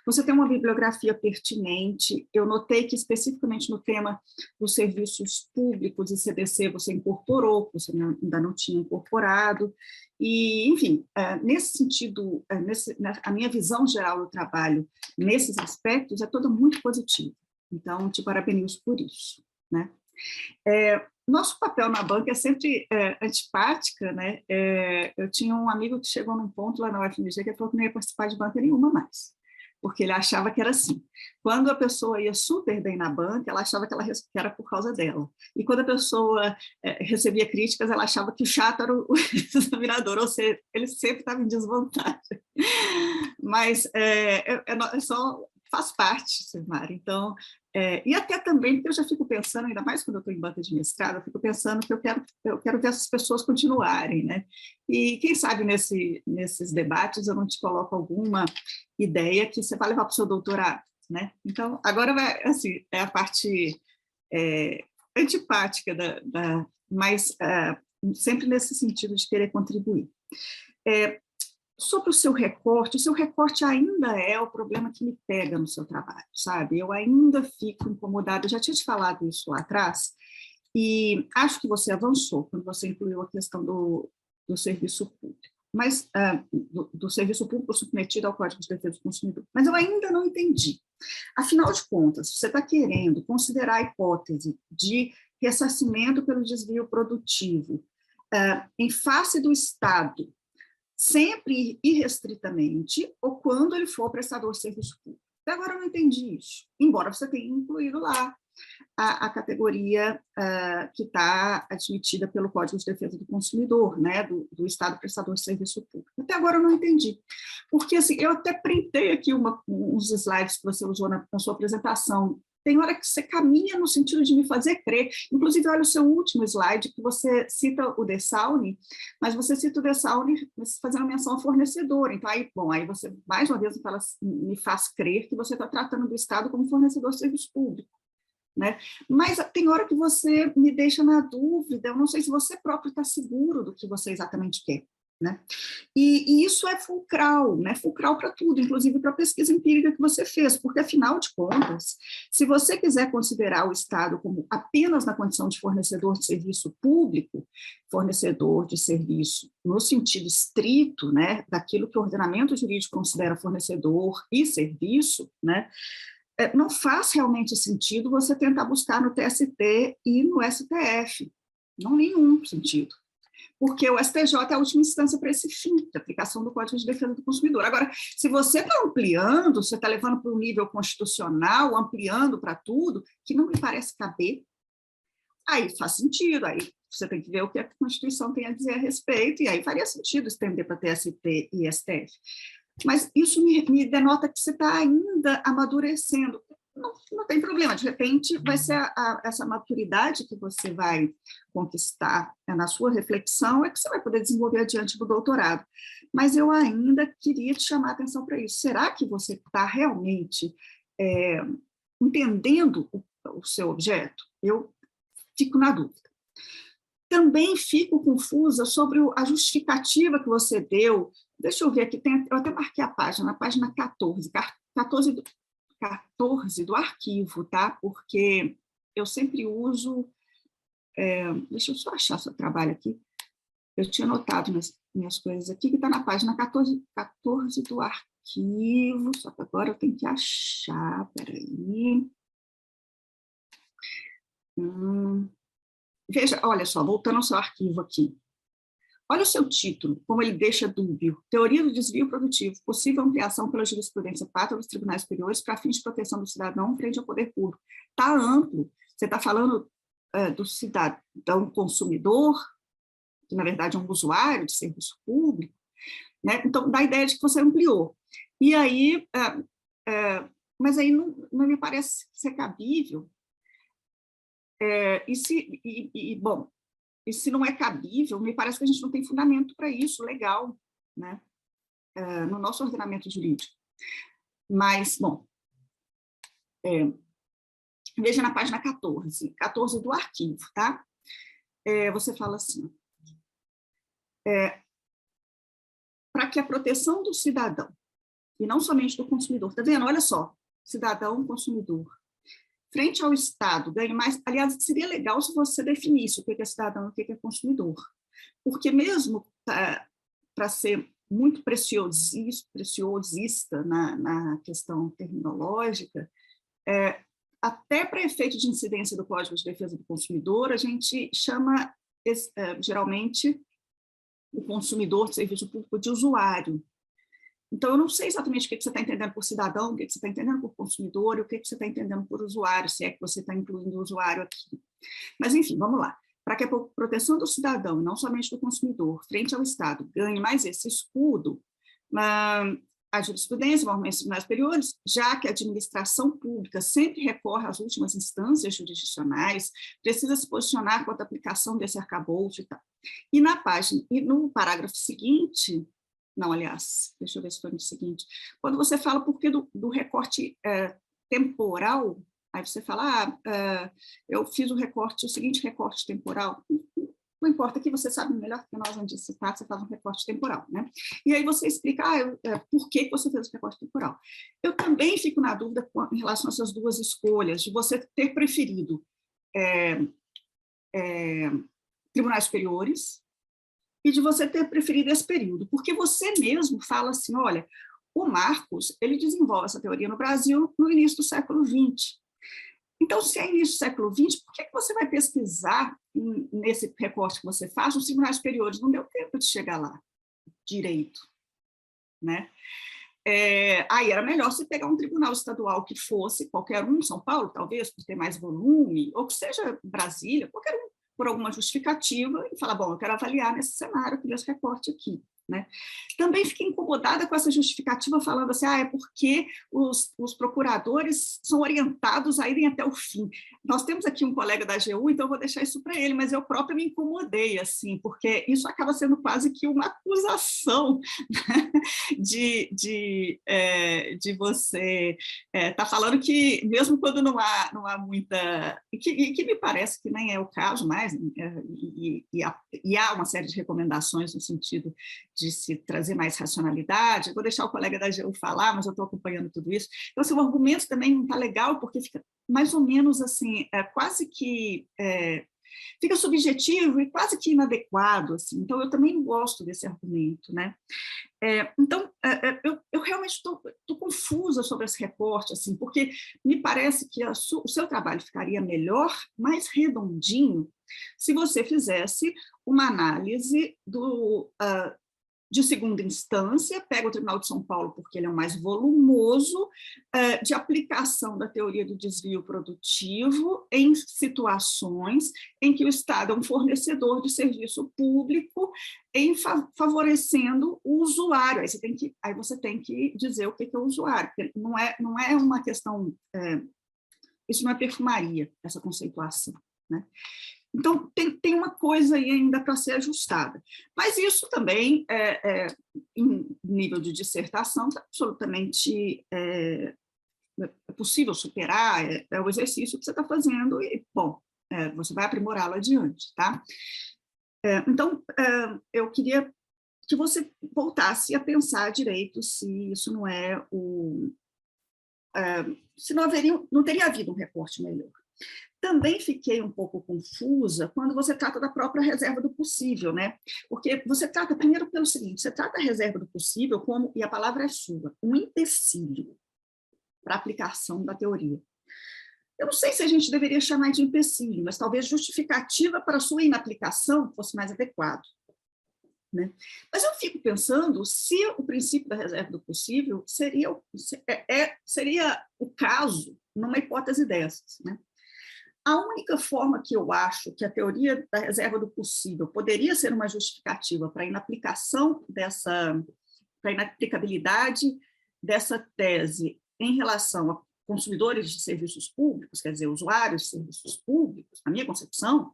Você tem uma bibliografia pertinente. Eu notei que, especificamente no tema dos serviços públicos e CDC, você incorporou, você ainda não tinha incorporado. E, enfim, nesse sentido, a minha visão geral do trabalho nesses aspectos é toda muito positiva. Então, te parabenizo por isso, né? Nosso papel na banca é sempre antipática, né? Eu tinha um amigo que chegou num ponto lá na UFMG que falou que não ia participar de banca nenhuma mais, porque ele achava que era assim. Quando a pessoa ia super bem na banca, ela achava que era por causa dela. E quando a pessoa recebia críticas, ela achava que o chato era o examinador, ou seja, ele sempre estava em desvantagem. Mas só faz parte, Silmara. Então, e até também, porque eu já fico pensando, ainda mais quando eu estou em banca de mestrado, eu fico pensando que eu quero ver essas pessoas continuarem, né? E quem sabe nesses debates eu não te coloco alguma ideia que você vai levar para o seu doutorado, né? Então, agora vai, assim, é a parte antipática, mas sempre nesse sentido de querer contribuir. Sobre o seu recorte ainda é o problema que me pega no seu trabalho, sabe? Eu ainda fico incomodada, eu já tinha te falado isso lá atrás, e acho que você avançou quando você incluiu a questão do serviço público, mas do serviço público submetido ao Código de Defesa do Consumidor. Mas eu ainda não entendi. Afinal de contas, você está querendo considerar a hipótese de ressarcimento pelo desvio produtivo em face do Estado, sempre irrestritamente, ou quando ele for prestador de serviço público. Até agora eu não entendi isso, embora você tenha incluído lá a categoria que está admitida pelo Código de Defesa do Consumidor, né, do Estado prestador de serviço público. Até agora eu não entendi, porque assim, eu até printei aqui uns slides que você usou na sua apresentação. Tem hora que você caminha no sentido de me fazer crer. Inclusive, olha o seu último slide, que você cita o Dessaulni, mas você cita o Dessaulni fazendo menção ao fornecedor. Então, aí você, mais uma vez, me faz crer que você está tratando do Estado como fornecedor de serviço público, né? Mas tem hora que você me deixa na dúvida, eu não sei se você próprio está seguro do que você exatamente quer, né? E isso é fulcral, né? Fulcral para tudo, inclusive para a pesquisa empírica que você fez, porque, afinal de contas, se você quiser considerar o Estado como apenas na condição de fornecedor de serviço público, fornecedor de serviço no sentido estrito, né, daquilo que o ordenamento jurídico considera fornecedor e serviço, né, não faz realmente sentido você tentar buscar no TST e no STF, não nenhum sentido, porque o STJ é a última instância para esse fim, de aplicação do Código de Defesa do Consumidor. Agora, se você está ampliando, você está levando para o nível constitucional, ampliando para tudo, que não me parece caber, aí faz sentido, aí você tem que ver o que a Constituição tem a dizer a respeito, e aí faria sentido estender para TST e STF. Mas isso me denota que você está ainda amadurecendo. Não tem problema, de repente vai ser essa maturidade que você vai conquistar na sua reflexão, é que você vai poder desenvolver adiante do doutorado. Mas eu ainda queria te chamar a atenção para isso. Será que você está realmente entendendo o seu objeto? Eu fico na dúvida. Também fico confusa sobre a justificativa que você deu. Deixa eu ver aqui, eu até marquei a página 14 do arquivo, tá? Porque eu sempre uso... deixa eu só achar seu trabalho aqui. Eu tinha anotado minhas coisas aqui, que está na página 14 do arquivo, só que agora eu tenho que achar, peraí. Veja, olha só, voltando ao seu arquivo aqui. Olha o seu título, como ele deixa dúbio. Teoria do desvio produtivo, possível ampliação pela jurisprudência pátria dos tribunais superiores para fins de proteção do cidadão frente ao poder público. Está amplo. Você está falando do cidadão consumidor, que na verdade é um usuário de serviço público, né? Então, dá a ideia de que você ampliou. E aí, mas aí não me parece ser cabível. Bom, e se não é cabível, me parece que a gente não tem fundamento para isso, legal, né? No nosso ordenamento jurídico. Mas, bom, veja na página 14 do arquivo, tá? Você fala assim, para que a proteção do cidadão, e não somente do consumidor, tá vendo? Olha só, cidadão, consumidor, frente ao Estado, ganhe mais. Aliás, seria legal se você definisse o que é cidadão e o que é consumidor, porque mesmo para ser muito preciosista na questão terminológica, até para efeito de incidência do Código de Defesa do Consumidor, a gente chama, geralmente, o consumidor de serviço público de usuário. Então, eu não sei exatamente o que você está entendendo por cidadão, o que você está entendendo por consumidor e o que você está entendendo por usuário, se é que você está incluindo o usuário aqui. Mas, enfim, vamos lá. Para que a proteção do cidadão, e não somente do consumidor, frente ao Estado, ganhe mais esse escudo, a jurisprudência, movimentos tribunais superiores, já que a administração pública sempre recorre às últimas instâncias jurisdicionais, precisa se posicionar quanto à aplicação desse arcabouço e tal. E no parágrafo seguinte, não, aliás, deixa eu ver se foi no seguinte, quando você fala por que do recorte temporal, aí você fala, eu fiz o seguinte recorte temporal, não importa, que você sabe melhor que nós onde se trata, você faz um recorte temporal, né? E aí você explica, por que você fez o recorte temporal. Eu também fico na dúvida em relação a essas duas escolhas, de você ter preferido tribunais superiores e de você ter preferido esse período, porque você mesmo fala assim, olha, o Marcos, ele desenvolve essa teoria no Brasil no início do século XX. Então, se é início do século XX, por que você vai pesquisar nesse recorte que você faz os tribunais superiores? Não deu tempo de chegar lá direito, né? Aí era melhor você pegar um tribunal estadual que fosse qualquer um, São Paulo, talvez, por ter mais volume, ou que seja Brasília, qualquer um, por alguma justificativa, e falar, bom, eu quero avaliar nesse cenário, aqui nesse recorte aqui. Né? Também fiquei incomodada com essa justificativa, falando assim, é porque os procuradores são orientados a irem até o fim. Nós temos aqui um colega da AGU, então eu vou deixar isso para ele, mas eu própria me incomodei, assim, porque isso acaba sendo quase que uma acusação, né? de você estar falando que, mesmo quando não há muita... que me parece que nem é o caso mais, e há uma série de recomendações no sentido de se trazer mais racionalidade. Eu vou deixar o colega da AGU falar, mas eu estou acompanhando tudo isso. Então, assim, o argumento também não está legal, porque fica mais ou menos assim, quase que... fica subjetivo e quase que inadequado. Assim. Então, eu também não gosto desse argumento. Né? Então, eu realmente estou confusa sobre esse recorte, assim, porque me parece que o seu trabalho ficaria melhor, mais redondinho, se você fizesse uma análise de segunda instância, pega o Tribunal de São Paulo porque ele é o mais volumoso, de aplicação da teoria do desvio produtivo em situações em que o Estado é um fornecedor de serviço público, favorecendo o usuário. Aí você tem que dizer o que é o usuário, porque não é uma questão... isso não é perfumaria, essa conceituação, né? Então, tem uma coisa aí ainda para ser ajustada. Mas isso também, em nível de dissertação, é absolutamente possível superar, é o exercício que você está fazendo e, bom, você vai aprimorá-lo adiante, tá? Então, eu queria que você voltasse a pensar direito se isso não é se não teria havido um recorte melhor. Também fiquei um pouco confusa quando você trata da própria reserva do possível, né? Porque você trata, primeiro, pelo seguinte, você trata a reserva do possível como, e a palavra é sua, um empecilho para a aplicação da teoria. Eu não sei se a gente deveria chamar de empecilho, mas talvez justificativa para a sua inaplicação fosse mais adequado. Né? Mas eu fico pensando se o princípio da reserva do possível seria o caso numa hipótese dessas, né? A única forma que eu acho que a teoria da reserva do possível poderia ser uma justificativa para a inaplicabilidade dessa tese em relação a consumidores de serviços públicos, quer dizer, usuários de serviços públicos, na minha concepção,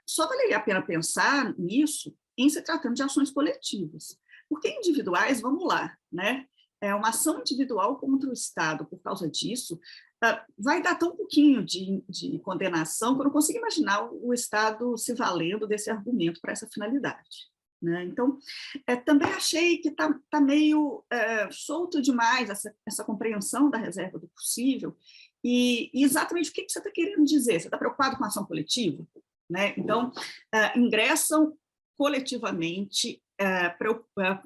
só valeria a pena pensar nisso em se tratando de ações coletivas. Porque individuais, vamos lá, né? Uma ação individual contra o Estado, por causa disso, vai dar tão pouquinho de condenação que eu não consigo imaginar o Estado se valendo desse argumento para essa finalidade. Né? Então, também achei que está meio solto demais essa compreensão da reserva do possível e exatamente o que você está querendo dizer? Você está preocupado com a ação coletiva? Né? Então, ingressam coletivamente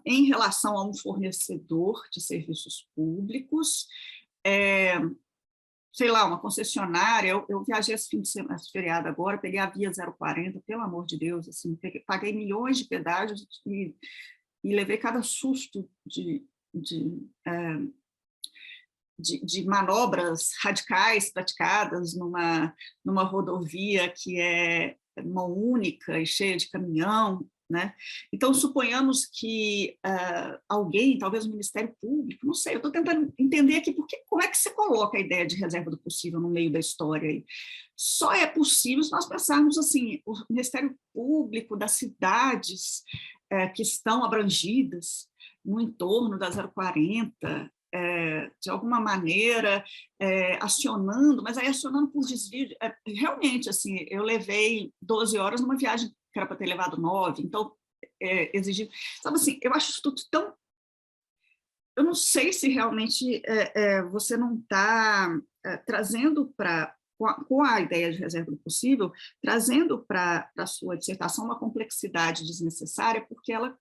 em relação a um fornecedor de serviços públicos, sei lá, uma concessionária. Eu viajei esse fim de semana, esse feriado agora, peguei a Via 040, pelo amor de Deus, assim, paguei milhões de pedágios e levei cada susto de manobras radicais praticadas numa rodovia que é mão única e cheia de caminhão, né? Então, suponhamos que alguém, talvez o Ministério Público, não sei, eu estou tentando entender aqui como é que você coloca a ideia de reserva do possível no meio da história aí. Só é possível se nós pensarmos assim, o Ministério Público das cidades que estão abrangidas no entorno da 040, de alguma maneira acionando, mas aí acionando por desvio. Realmente, assim, eu levei 12 horas numa viagem que era para ter levado 9, então exigiu. Sabe assim, eu acho isso tudo tão. Eu não sei se realmente você não está trazendo para. Com a ideia de reserva do possível, trazendo para a sua dissertação uma complexidade desnecessária, porque ela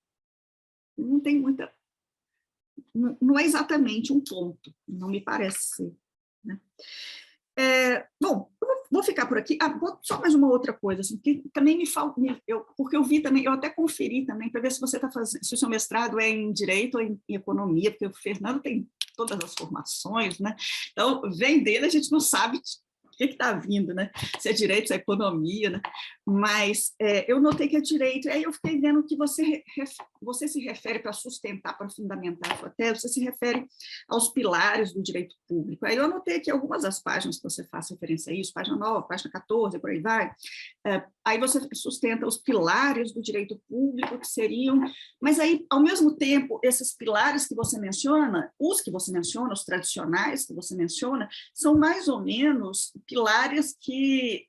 não tem muita. Não é exatamente um ponto, não me parece ser. Né? Bom, eu vou ficar por aqui. Só mais uma outra coisa, assim, que também me falta, porque eu vi também, eu até conferi também, para ver se você está fazendo, se o seu mestrado é em Direito ou em Economia, porque o Fernando tem todas as formações, né? Então, vem dele, a gente não sabe o que está vindo, né? Se é direito, se é economia, né? Mas eu notei que é direito, e aí eu fiquei vendo que você se refere, para sustentar, para fundamentar a sua tese, você se refere aos pilares do direito público. Aí eu anotei aqui algumas das páginas que você faz referência a isso, página 9, página 14, por aí vai. Aí você sustenta os pilares do direito público, que seriam... Mas aí, ao mesmo tempo, esses pilares que você menciona, os tradicionais que você menciona, são mais ou menos pilares que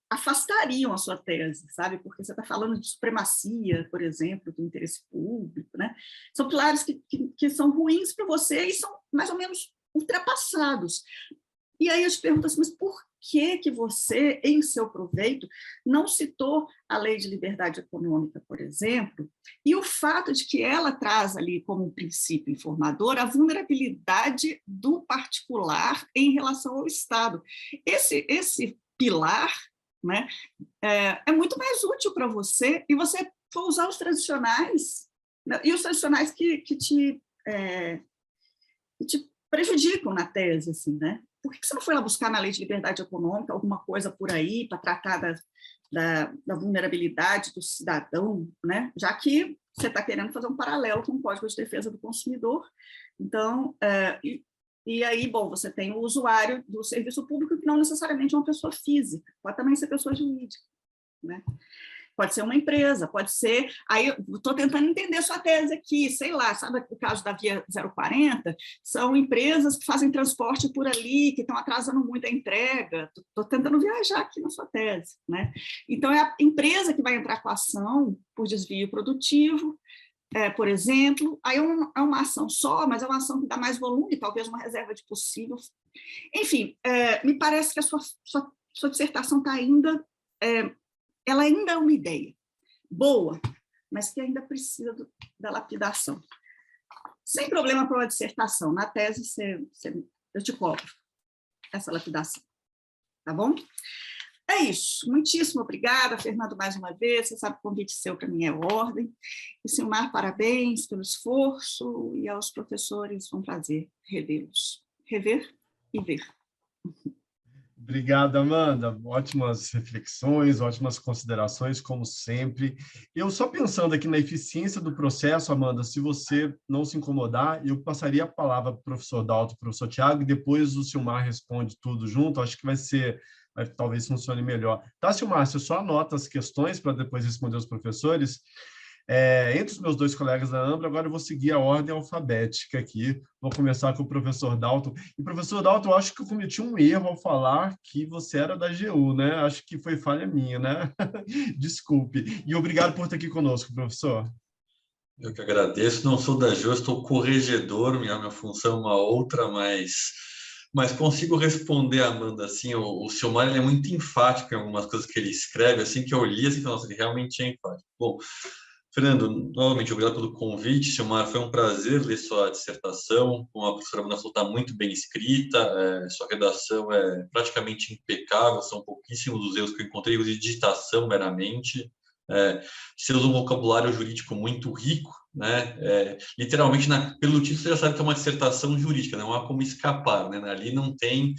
afastariam a sua tese, sabe? Porque você está falando de supremacia, por exemplo, do interesse público, né? São pilares que são ruins para você e são mais ou menos ultrapassados. E aí eu te pergunto assim, mas por que você, em seu proveito, não citou a Lei de Liberdade Econômica, por exemplo, e o fato de que ela traz ali como um princípio informador a vulnerabilidade do particular em relação ao Estado. Esse pilar, né, é muito mais útil para você, e você for usar os tradicionais, né, e os tradicionais que te prejudicam na tese, assim, né? Por que você não foi lá buscar na Lei de Liberdade Econômica alguma coisa por aí para tratar da vulnerabilidade do cidadão, né? Já que você está querendo fazer um paralelo com o Código de Defesa do Consumidor. Então, e aí, bom, você tem o usuário do serviço público, que não necessariamente é uma pessoa física, pode também ser pessoa jurídica, né? Pode ser uma empresa, pode ser... Aí eu estou tentando entender a sua tese aqui, sei lá, sabe o caso da Via 040? São empresas que fazem transporte por ali, que estão atrasando muito a entrega. Estou tentando viajar aqui na sua tese, né? Então, é a empresa que vai entrar com a ação por desvio produtivo, por exemplo. Aí é uma ação só, mas é uma ação que dá mais volume, talvez uma reserva de possível. Enfim, me parece que a sua dissertação está ainda... ela ainda é uma ideia boa, mas que ainda precisa da lapidação. Sem problema para uma dissertação. Na tese, eu te cobro essa lapidação. Tá bom? É isso. Muitíssimo obrigada, Fernando, mais uma vez. Você sabe que o convite seu para mim é ordem. E, Silmar, parabéns pelo esforço, e aos professores, foi um prazer revê-los. Rever e ver. Obrigado, Amanda. Ótimas reflexões, ótimas considerações, como sempre. Eu só pensando aqui na eficiência do processo, Amanda, se você não se incomodar, eu passaria a palavra para o professor Dalto, para o professor Tiago, e depois o Silmar responde tudo junto. Acho que talvez funcione melhor. Tá, Silmar, você só anota as questões para depois responder os professores. Entre os meus dois colegas da Ambra, agora eu vou seguir a ordem alfabética aqui. Vou começar com o professor Dalton. E, professor Dalton, eu acho que eu cometi um erro ao falar que você era da AGU, né? Acho que foi falha minha, né? Desculpe. E obrigado por estar aqui conosco, professor. Eu que agradeço. Não sou da AGU, estou corregedor, minha função é uma outra, mas consigo responder a Amanda assim. O Silmar, ele é muito enfático em algumas coisas que ele escreve, assim que eu li, assim, nossa, ele realmente é enfático. Bom, Fernando, novamente, obrigado pelo convite. Silmar, foi um prazer ler sua dissertação. Como a professora Amanda falou, está muito bem escrita, sua redação é praticamente impecável, são pouquíssimos os erros que eu encontrei, erros de digitação meramente. Você usa um vocabulário jurídico muito rico, né? Literalmente, pelo título, você já sabe que é uma dissertação jurídica, não há como escapar, né? Ali não tem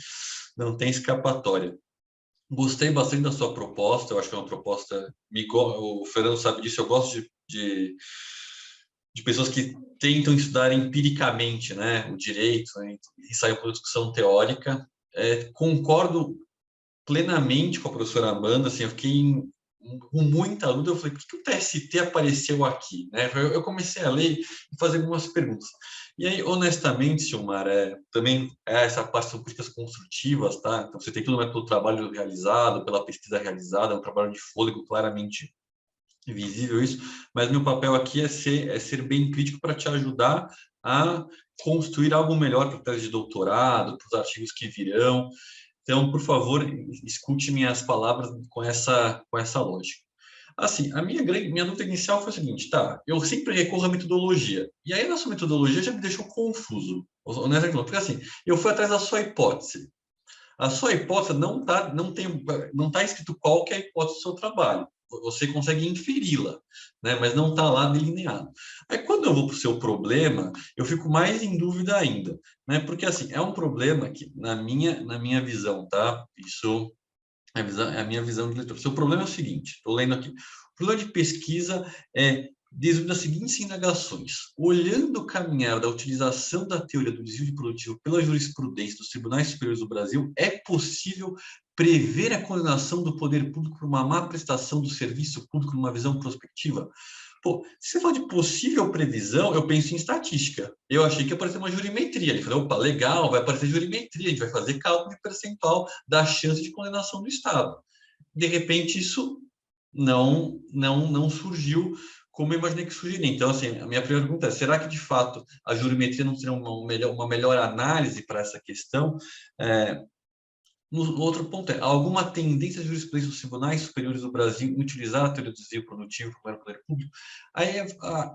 escapatória. Gostei bastante da sua proposta, eu acho que é uma proposta... O Fernando sabe disso, eu gosto de pessoas que tentam estudar empiricamente, né, o direito, né, e saem por discussão teórica. Concordo plenamente com a professora Amanda, assim, eu fiquei com muita dúvida, eu falei, por que o TST apareceu aqui? Né? Eu comecei a ler e fazer algumas perguntas. E aí, honestamente, Silmar, também essa parte são políticas construtivas, tá? Então, você tem tudo pelo trabalho realizado, pela pesquisa realizada, é um trabalho de fôlego claramente visível isso, mas meu papel aqui é ser bem crítico para te ajudar a construir algo melhor para a tese de doutorado, para os artigos que virão. Então, por favor, escute minhas palavras com essa lógica. Assim, minha dúvida inicial foi a seguinte, tá, eu sempre recorro à metodologia, e aí a nossa metodologia já me deixou confuso, porque assim, eu fui atrás da sua hipótese. A sua hipótese não tá escrito qual que é a hipótese do seu trabalho. Você consegue inferi-la, né? Mas não está lá delineado. Aí, quando eu vou para o seu problema, eu fico mais em dúvida ainda, né? Porque, assim, é um problema que, na minha visão, tá? Isso é a minha visão de leitor. O seu problema é o seguinte, estou lendo aqui. O problema de pesquisa é desvio das seguintes indagações. Olhando o caminhar da utilização da teoria do desvio de produtivo pela jurisprudência dos tribunais superiores do Brasil, é possível prever a condenação do poder público por uma má prestação do serviço público numa visão prospectiva? Pô, se você fala de possível previsão, eu penso em estatística. Eu achei que ia aparecer uma jurimetria. Ele falou, opa, legal, vai aparecer jurimetria, a gente vai fazer cálculo de percentual da chance de condenação do Estado. De repente, isso não surgiu como eu imaginei que surgiria. Então, assim, a minha primeira pergunta é, será que, de fato, a jurimetria não seria uma melhor análise para essa questão? No outro ponto é, há alguma tendência de jurisprudência dos tribunais superiores do Brasil em utilizar a teoria do desvio produtivo para o poder público? Aí,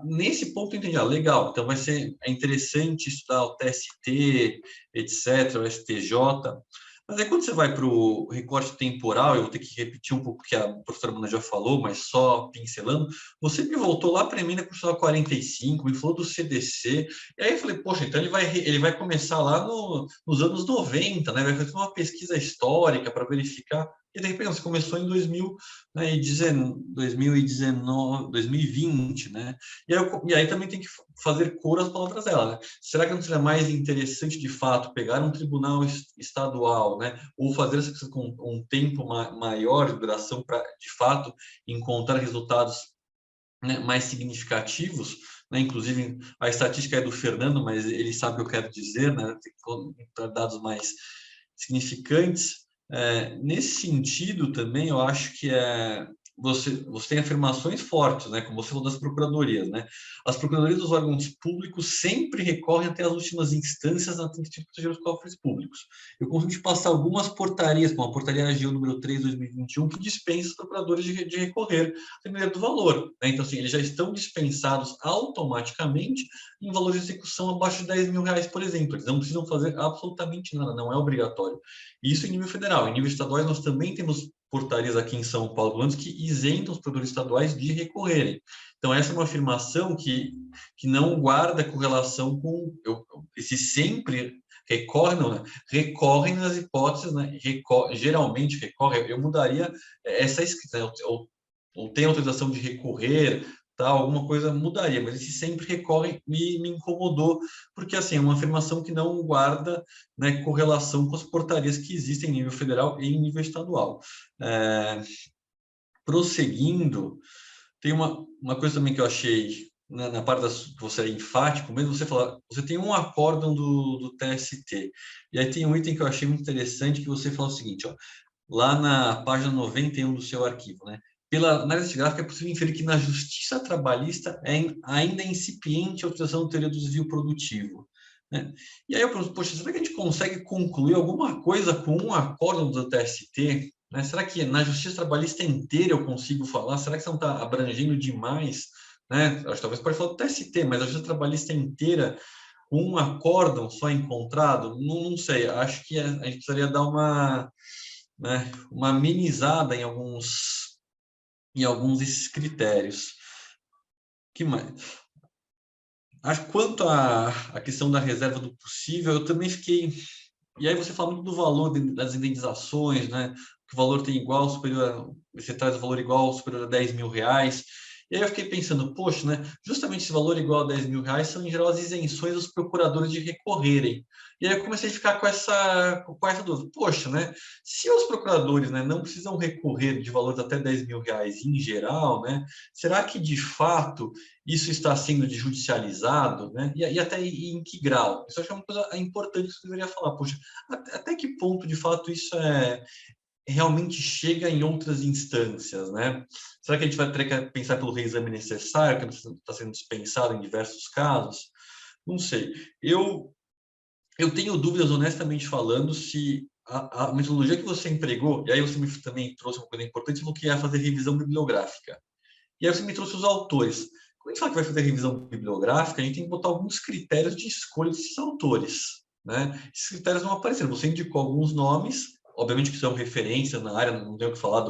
nesse ponto, eu entendi, legal, então é interessante estudar o TST, etc., o STJ, mas aí quando você vai para o recorte temporal, eu vou ter que repetir um pouco o que a professora Mona já falou, mas só pincelando, você me voltou lá para a emenda constitucional 45, me falou do CDC, e aí eu falei, poxa, então ele vai começar lá nos anos 90, né? Vai fazer uma pesquisa histórica para verificar, e de repente você começou em 2020, né? E aí também tem que fazer cor às palavras dela, né? Será que não seria mais interessante, de fato, pegar um tribunal estadual, né? Ou fazer essa questão com um tempo maior de duração para, de fato, encontrar resultados, né, mais significativos, né? Inclusive, a estatística é do Fernando, mas ele sabe o que eu quero dizer, né? Tem que encontrar dados mais significantes. Nesse sentido, também, eu acho que você tem afirmações fortes, né? Como você falou das procuradorias, né? As procuradorias dos órgãos públicos sempre recorrem até as últimas instâncias na tentativa de proteger os cofres públicos. Eu consigo te passar algumas portarias, como a portaria AGU número 3, 2021, que dispensa os procuradores de recorrer a depender do valor, né? Então, assim, eles já estão dispensados automaticamente em valores de execução abaixo de R$10.000, por exemplo. Eles não precisam fazer absolutamente nada, não é obrigatório. Isso em nível federal. Em nível estadual, nós também temos portarias aqui em São Paulo que isentam os procuradores estaduais de recorrerem. Então, essa é uma afirmação que não guarda correlação com esse sempre recorrem nas hipóteses, né? Geralmente recorrem, eu mudaria essa escrita, né? Ou tem autorização de recorrer, tal, alguma coisa mudaria, mas esse sempre recorre me incomodou, porque assim, é uma afirmação que não guarda, né, correlação com as portarias que existem em nível federal e em nível estadual. Prosseguindo, tem uma coisa também que eu achei, na parte que você é enfático, mesmo você falar, você tem um acórdão do TST, e aí tem um item que eu achei muito interessante, que você fala o seguinte, ó, lá na página 91 do seu arquivo, né? Pela análise gráfica, é possível inferir que na justiça trabalhista ainda é incipiente a utilização da teoria do desvio produtivo, né? E aí eu pergunto, poxa, será que a gente consegue concluir alguma coisa com um acórdão do TST? Né? Será que na justiça trabalhista inteira eu consigo falar? Será que você não está abrangendo demais? Né? Acho que talvez pode falar do TST, mas a justiça trabalhista inteira, um acórdão só encontrado? Não sei, acho que a gente precisaria dar uma amenizada em alguns desses critérios. Que mais? Acho que quanto à questão da reserva do possível, eu também fiquei... E aí você fala muito do valor das indenizações, né? Que o valor tem igual, superior você traz o valor igual, superior a 10 mil reais. E aí eu fiquei pensando, poxa, né? Justamente esse valor igual a 10 mil reais são, em geral, as isenções dos procuradores de recorrerem. E aí eu comecei a ficar com essa dúvida. Poxa, né? Se os procuradores, né, não precisam recorrer de valores até 10 mil reais em geral, né? Será que, de fato, isso está sendo judicializado, né? E até em que grau? Isso eu acho que é uma coisa importante que você deveria falar. Poxa, até que ponto, de fato, isso realmente chega em outras instâncias, né? Será que a gente vai ter que pensar pelo reexame necessário, que está sendo dispensado em diversos casos? Não sei. Eu tenho dúvidas, honestamente falando, se a metodologia que você empregou, e aí você também trouxe uma coisa importante, você falou que ia fazer revisão bibliográfica. E aí você me trouxe os autores. Quando a gente fala que vai fazer revisão bibliográfica, a gente tem que botar alguns critérios de escolha desses autores, né? Esses critérios vão aparecer. Você indicou alguns nomes, obviamente que são referências na área, não tenho o que falar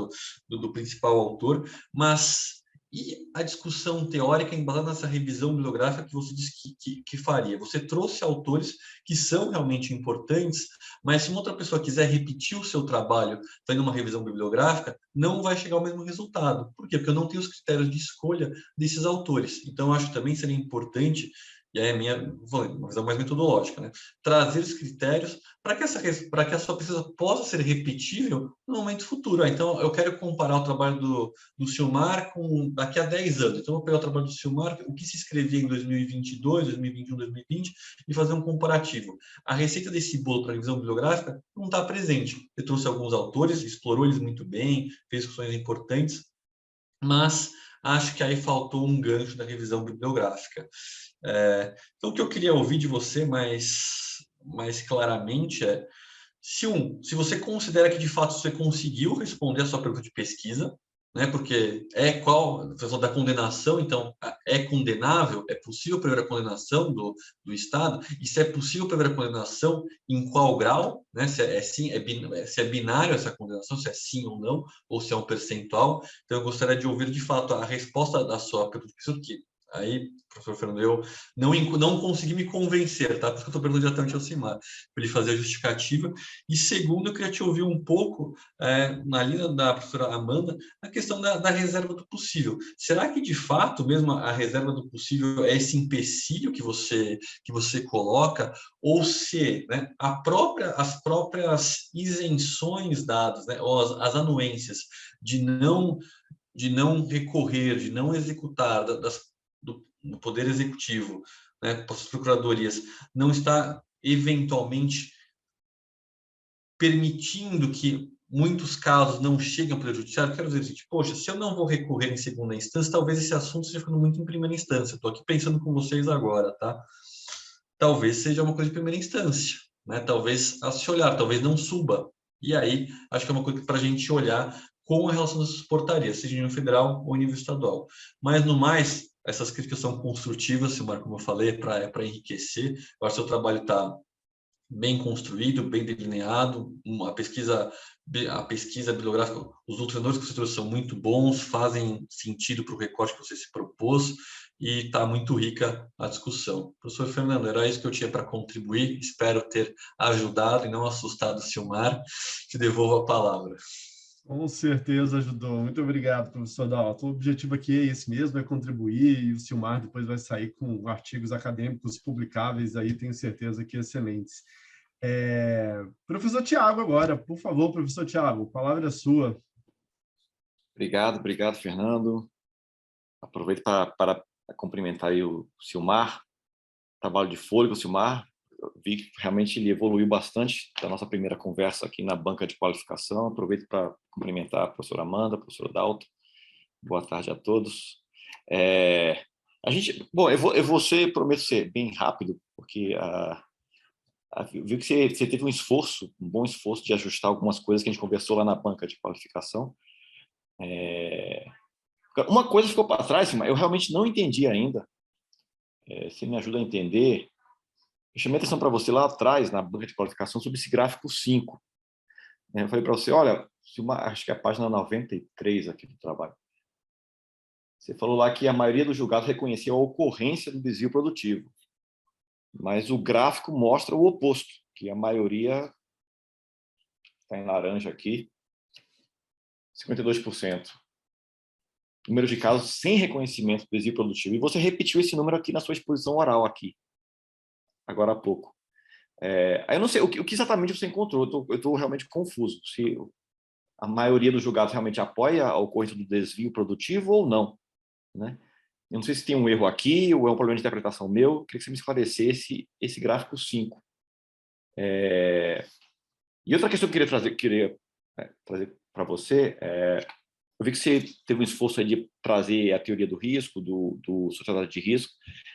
do principal autor, mas e a discussão teórica embasada nessa revisão bibliográfica que você disse que faria? Você trouxe autores que são realmente importantes, mas se uma outra pessoa quiser repetir o seu trabalho fazendo uma revisão bibliográfica, não vai chegar ao mesmo resultado. Por quê? Porque eu não tenho os critérios de escolha desses autores. Então, eu acho que também seria importante, e aí uma visão mais metodológica, né? Trazer os critérios para que a sua pesquisa possa ser repetível no momento futuro. Então, eu quero comparar o trabalho do Silmar com daqui a 10 anos. Então, eu vou pegar o trabalho do Silmar, o que se escrevia em 2022, 2021, 2020, e fazer um comparativo. A receita desse bolo para revisão bibliográfica não está presente. Eu trouxe alguns autores, explorou eles muito bem, fez discussões importantes, mas acho que aí faltou um gancho da revisão bibliográfica. Então, o que eu queria ouvir de você mais claramente é se você considera que, de fato, você conseguiu responder a sua pergunta de pesquisa, né? Porque você falou da condenação, então, é condenável? É possível prever a condenação do Estado? E se é possível prever a condenação, em qual grau? Né? Se é binário essa condenação, se é sim ou não, ou se é um percentual. Então, eu gostaria de ouvir, de fato, a resposta da sua pergunta de pesquisa, que aí, professor Fernando, eu não consegui me convencer, tá? Por isso que eu estou perguntando diretamente ao Silmar, para ele fazer a justificativa. E segundo, eu queria te ouvir um pouco, na linha da professora Amanda, a questão da reserva do possível. Será que, de fato, mesmo a reserva do possível é esse empecilho que você coloca, ou se, né, as próprias isenções dadas, né, ou as anuências de não recorrer, de não executar do Poder Executivo, né, para as procuradorias, não está eventualmente permitindo que muitos casos não cheguem ao Poder Judiciário? Quero dizer o seguinte, poxa, se eu não vou recorrer em segunda instância, talvez esse assunto esteja ficando muito em primeira instância. Estou aqui pensando com vocês agora, tá? Talvez seja uma coisa de primeira instância, né? Talvez a se olhar, talvez não suba. E aí, acho que é uma coisa para a gente olhar com a relação das portarias, seja em nível federal ou em nível estadual. Mas, no mais, essas críticas são construtivas, Silmar, como eu falei, para enriquecer. Eu acho que o seu trabalho está bem construído, bem delineado, a pesquisa bibliográfica, os ultradores que você trouxe são muito bons, fazem sentido para o recorte que você se propôs, e está muito rica a discussão. Professor Fernando, era isso que eu tinha para contribuir, espero ter ajudado e não assustado o Silmar. Te devolvo a palavra. Com certeza ajudou. Muito obrigado, professor Dalton. O objetivo aqui é esse mesmo, é contribuir, e o Silmar depois vai sair com artigos acadêmicos publicáveis, aí tenho certeza que excelentes. Professor Tiago agora, por favor, professor Tiago, a palavra é sua. Obrigado, Fernando. Aproveito para cumprimentar aí o Silmar, trabalho de fôlego, Silmar. Eu vi que realmente ele evoluiu bastante da nossa primeira conversa aqui na banca de qualificação. Aproveito para cumprimentar a professora Amanda, a professora Dalton. Boa tarde a todos. Prometo ser bem rápido, porque vi que você teve um bom esforço de ajustar algumas coisas que a gente conversou lá na banca de qualificação. Uma coisa ficou para trás, mas eu realmente não entendi ainda. Você me ajuda a entender. Eu chamei a atenção para você lá atrás, na banca de qualificação, sobre esse gráfico 5. Eu falei para você, olha, acho que é a página 93 aqui do trabalho. Você falou lá que a maioria dos julgados reconhecia a ocorrência do desvio produtivo. Mas o gráfico mostra o oposto, que a maioria, está em laranja aqui, 52%. Número de casos sem reconhecimento do desvio produtivo. E você repetiu esse número aqui na sua exposição oral, aqui, agora há pouco. Aí eu não sei o que exatamente você encontrou, eu estou realmente confuso. Se a maioria dos julgados realmente apoia a ocorrência do desvio produtivo ou não, né? Eu não sei se tem um erro aqui ou é um problema de interpretação meu. Eu queria que você me esclarecesse esse gráfico 5. E outra questão que eu queria trazer para você eu vi que você teve um esforço aí de trazer a teoria do risco, do sociedade de risco,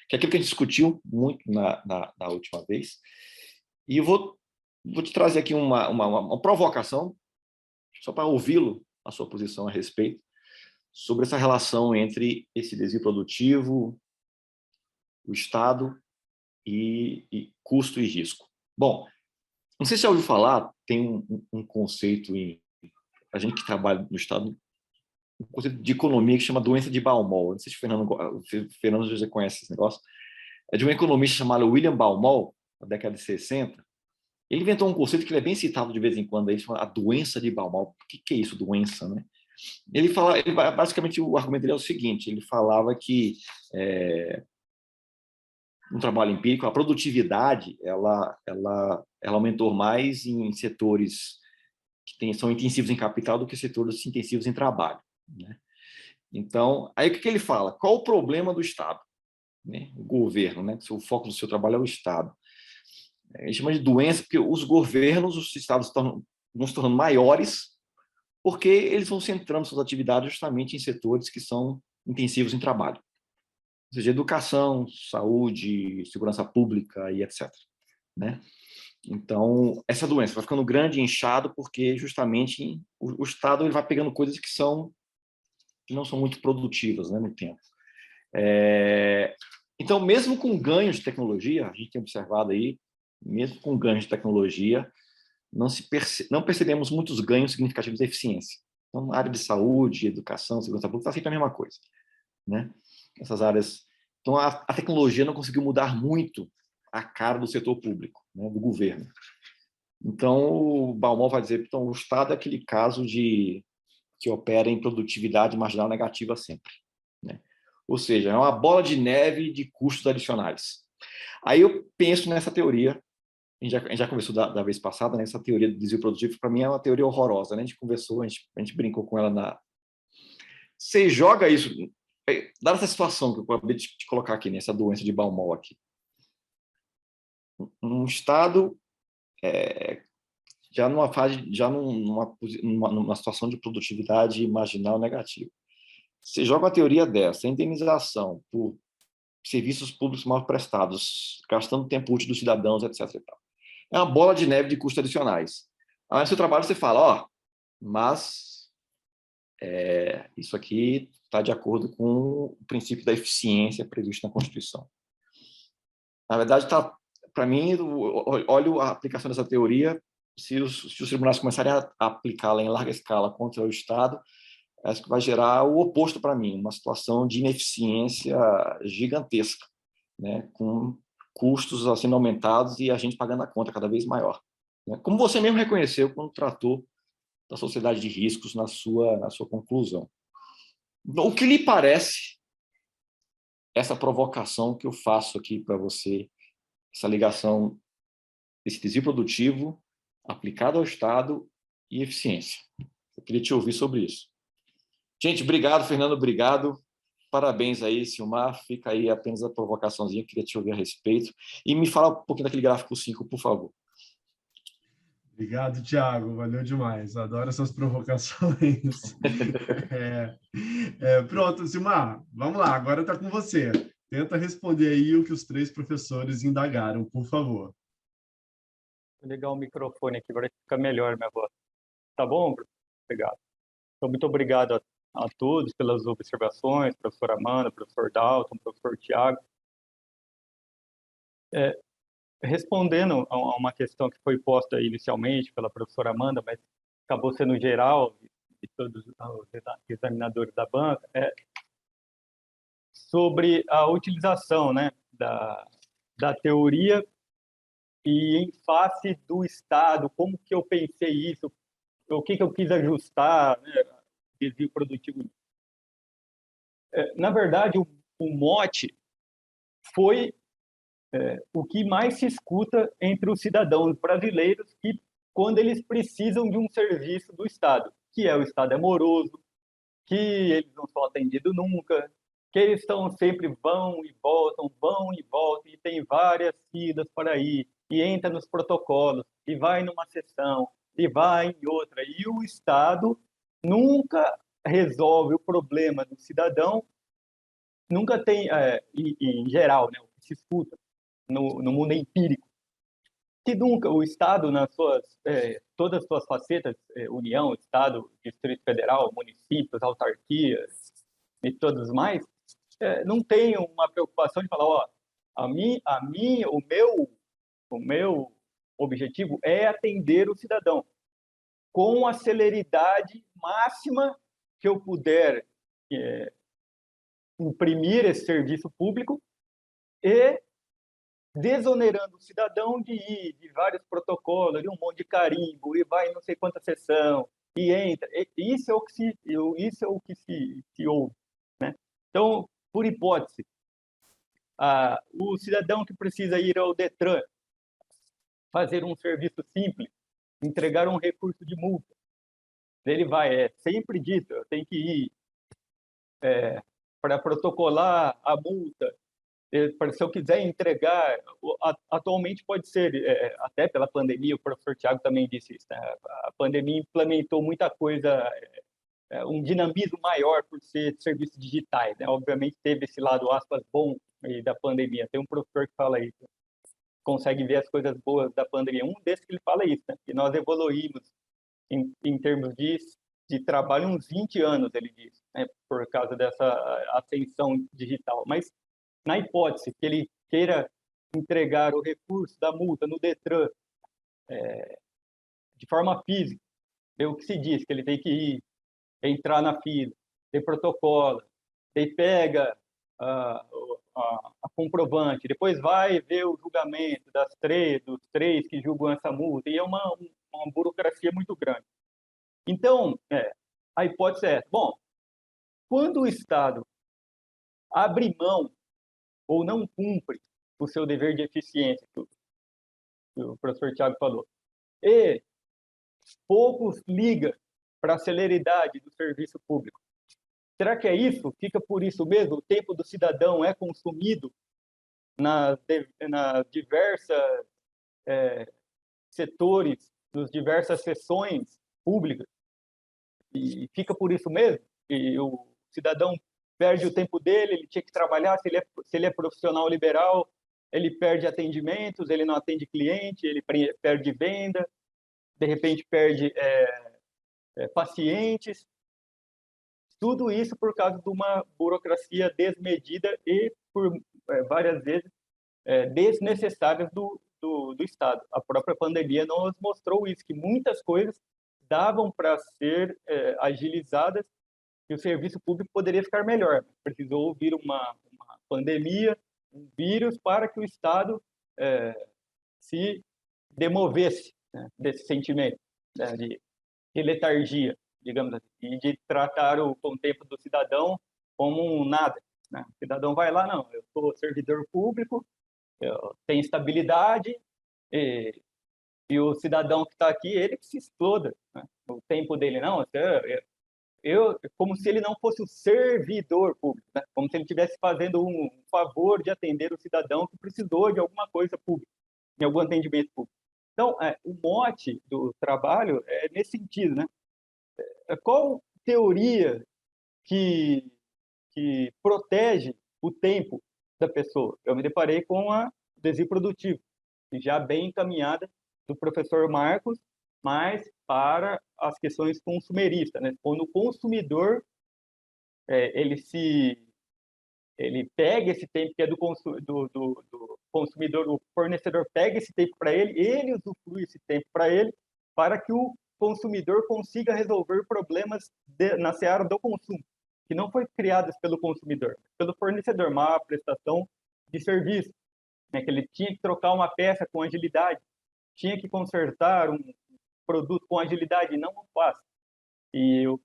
que é aquilo que a gente discutiu muito na última vez. E eu vou te trazer aqui uma provocação, só para ouvi-lo, a sua posição a respeito, sobre essa relação entre esse desvio produtivo, o Estado e custo e risco. Bom, não sei se você já ouviu falar, tem um conceito, a gente que trabalha no Estado, um conceito de economia que chama doença de Baumol. Não sei se o Fernando já conhece esse negócio. É de um economista chamado William Baumol, na década de 60. Ele inventou um conceito que ele é bem citado de vez em quando, ele chama a doença de Baumol. O que é isso, doença, né? Basicamente, o argumento dele é o seguinte, ele falava que, no trabalho empírico, a produtividade ela aumentou mais em setores que são intensivos em capital do que setores intensivos em trabalho, né? Então, aí o que ele fala? Qual o problema do Estado? Né? O governo, né? O foco do seu trabalho é o Estado. Ele chama de doença porque os governos, os estados vão se tornando maiores porque eles vão centrando suas atividades justamente em setores que são intensivos em trabalho. Ou seja, educação, saúde, segurança pública e etc. Né? Então, essa doença vai ficando grande e inchado porque justamente o Estado ele vai pegando coisas que não são muito produtivas, né, no tempo. Então, mesmo com ganhos de tecnologia, a gente tem observado aí, mesmo com ganhos de tecnologia, não percebemos muitos ganhos significativos de eficiência. Então, na área de saúde, educação, segurança pública, está sempre a mesma coisa, né? Essas áreas. Então, a tecnologia não conseguiu mudar muito a cara do setor público, né, do governo. Então, o Baumol vai dizer que o Estado é aquele caso que opera em produtividade marginal negativa sempre, né? Ou seja, é uma bola de neve de custos adicionais. Aí eu penso nessa teoria, a gente já conversou da vez passada, né? Essa teoria do desvio produtivo, para mim, é uma teoria horrorosa, né? A gente conversou, a gente brincou com ela Você joga isso, dada essa situação que eu acabei de te colocar aqui, nessa doença de Baumol aqui. Um Estado já numa fase, numa situação de produtividade marginal negativa. Você joga uma teoria dessa, indenização por serviços públicos mal prestados, gastando tempo útil dos cidadãos, etc. E tal. É uma bola de neve de custos adicionais. Aí no seu trabalho você fala, mas isso aqui está de acordo com o princípio da eficiência previsto na Constituição. Na verdade, para mim, olho a aplicação dessa teoria, se os tribunais começarem a aplicá-la em larga escala contra o Estado, acho que vai gerar o oposto para mim, uma situação de ineficiência gigantesca, né? Com custos sendo aumentados e a gente pagando a conta cada vez maior, né? Como você mesmo reconheceu quando tratou da sociedade de riscos na sua conclusão. O que lhe parece essa provocação que eu faço aqui para você, essa ligação, esse desvio produtivo aplicado ao Estado e eficiência? Eu queria te ouvir sobre isso. Gente, obrigado, Fernando, obrigado. Parabéns aí, Silmar. Fica aí apenas a provocaçãozinha, queria te ouvir a respeito. E me fala um pouquinho daquele gráfico 5, por favor. Obrigado, Thiago. Valeu demais. Adoro essas provocações. Pronto, Silmar, vamos lá. Agora está com você. Tenta responder aí o que os 3 professores indagaram, por favor. Vou ligar o microfone aqui para ficar melhor minha voz. Tá bom? Obrigado. Então, muito obrigado a todos pelas observações, professor Amanda, professor Dalton, professor Thiago. Respondendo a uma questão que foi posta inicialmente pela professora Amanda, mas acabou sendo geral de todos os examinadores da banca, sobre a utilização, né, da teoria e em face do Estado, como que eu pensei isso, o que eu quis ajustar, né, desvio produtivo. Na verdade, o mote foi o que mais se escuta entre os cidadãos brasileiros que, quando eles precisam de um serviço do Estado, que o Estado é moroso, que eles não são atendidos nunca, que eles sempre vão e voltam, e tem várias filas para ir, e entra nos protocolos, e vai numa sessão, e vai em outra, e o Estado nunca resolve o problema do cidadão, nunca tem, em geral, né, o que se escuta no mundo empírico, que nunca o Estado, nas todas as suas facetas, União, Estado, Distrito Federal, municípios, autarquias e todos mais, não tem uma preocupação de falar, o meu objetivo é atender o cidadão com a celeridade máxima que eu puder imprimir esse serviço público e desonerando o cidadão de ir de vários protocolos, de um monte de carimbo, e vai não sei quanta sessão, e entra. Isso é o que se ouve, né? Então, por hipótese, o cidadão que precisa ir ao Detran, fazer um serviço simples, entregar um recurso de multa, ele vai, sempre dito, eu tenho que ir para protocolar a multa. Se eu quiser entregar, atualmente pode ser, até pela pandemia, o professor Thiago também disse isso, né? A pandemia implementou muita coisa, um dinamismo maior por ser serviços digitais, né? Obviamente teve esse lado, aspas, bom da pandemia. Tem um professor que fala isso, consegue ver as coisas boas da pandemia. Um desses que ele fala isso, né? Que nós evoluímos em termos de trabalho uns 20 anos, ele diz, né? Por causa dessa ascensão digital. Mas na hipótese que ele queira entregar o recurso da multa no Detran de forma física, o que se diz que ele tem que ir, entrar na fila, tem protocolo, ele pega a comprovante, depois vai ver o julgamento dos três que julgam essa multa, e é uma burocracia muito grande. Então, a hipótese é, bom, quando o Estado abre mão ou não cumpre o seu dever de eficiência, que o professor Thiago falou, e poucos ligam para a celeridade do serviço público. Será que é isso? Fica por isso mesmo? O tempo do cidadão é consumido nas diversas setores, nas diversas sessões públicas, e fica por isso mesmo? E o cidadão perde o tempo dele, ele tinha que trabalhar, se ele é profissional liberal, ele perde atendimentos, ele não atende cliente, ele perde venda, de repente perde pacientes. Tudo isso por causa de uma burocracia desmedida e, por várias vezes, desnecessárias do Estado. A própria pandemia nos mostrou isso, que muitas coisas davam para ser agilizadas que o serviço público poderia ficar melhor. Precisou vir uma pandemia, um vírus, para que o Estado se demovesse, né, desse sentimento, né, de letargia, digamos assim, e de tratar o tempo do cidadão como um nada, né? O cidadão vai lá, não, eu sou servidor público, eu tenho estabilidade, e o cidadão que está aqui, ele que se exploda, né? O tempo dele, não, como se ele não fosse o servidor público, né? Como se ele estivesse fazendo um favor de atender o cidadão que precisou de alguma coisa pública, de algum atendimento público. Então, o mote do trabalho é nesse sentido, né? Qual teoria que protege o tempo da pessoa? Eu me deparei com a desvio produtivo, já bem encaminhada do professor Marcos, mas para as questões consumeristas, né? Quando o consumidor ele pega esse tempo que é do consumidor, o fornecedor pega esse tempo para ele usufrui esse tempo para ele, para que o consumidor consiga resolver problemas na seara do consumo, que não foi criadas pelo consumidor, pelo fornecedor, má prestação de serviço, né? Que ele tinha que trocar uma peça com agilidade, tinha que consertar um produto com agilidade, e não o faz. E o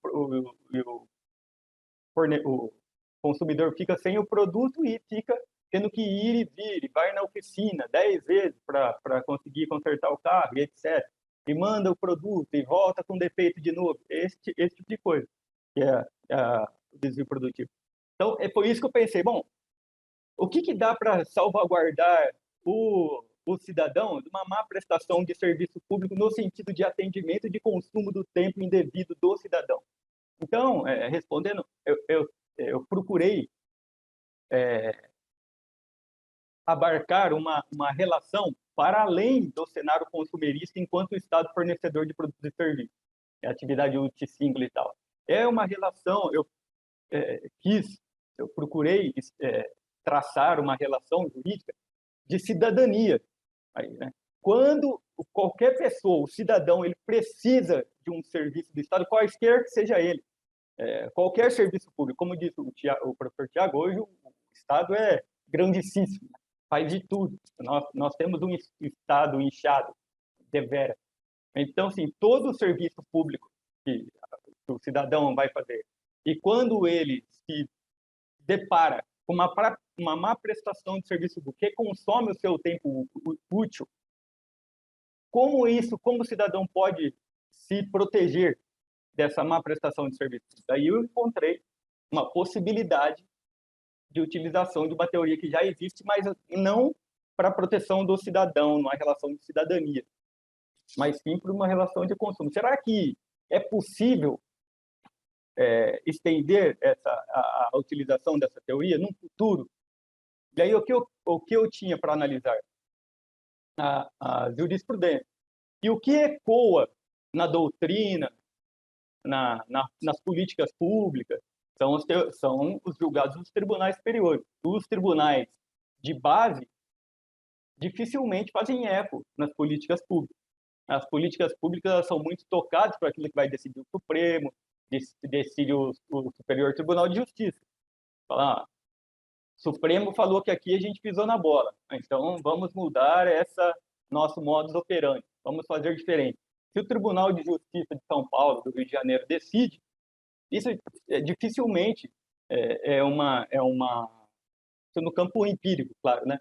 consumidor fica sem o produto e fica tendo que ir e vir, e vai na oficina 10 vezes para conseguir consertar o carro, e etc. E manda o produto e volta com defeito de novo. Esse tipo de coisa, que é o desvio produtivo. Então, foi isso que eu pensei, bom, o que dá para salvaguardar o cidadão de uma má prestação de serviço público no sentido de atendimento e de consumo do tempo indevido do cidadão? Então, respondendo, eu procurei abarcar uma relação para além do cenário consumerista enquanto Estado fornecedor de produtos e serviços, atividade útil simples e tal. É uma relação, eu procurei traçar uma relação jurídica de cidadania. Aí, né? Quando qualquer pessoa, o cidadão, ele precisa de um serviço do Estado, quaisquer que seja ele, qualquer serviço público, como disse o professor Tiago, hoje o Estado é grandíssimo, né? Faz de tudo. Nós temos um Estado inchado, devera. Então, assim, todo o serviço público que o cidadão vai fazer, e quando ele se depara com uma má prestação de serviço público, que consome o seu tempo útil, como o cidadão pode se proteger dessa má prestação de serviço? Daí eu encontrei uma possibilidade de utilização de uma teoria que já existe, mas não para a proteção do cidadão, numa relação de cidadania, mas sim para uma relação de consumo. Será que é possível estender a utilização dessa teoria no futuro? E aí, o que eu tinha para analisar? A jurisprudência. E o que ecoa na doutrina, nas políticas públicas, são os julgados dos tribunais superiores. Os tribunais de base dificilmente fazem eco nas políticas públicas. As políticas públicas são muito tocadas por aquilo que vai decidir o Supremo, decide o Superior Tribunal de Justiça. Fala, o Supremo falou que aqui a gente pisou na bola, então vamos mudar nosso modus operandi, vamos fazer diferente. Se o Tribunal de Justiça de São Paulo, do Rio de Janeiro, decide, isso dificilmente isso no campo empírico, claro, né?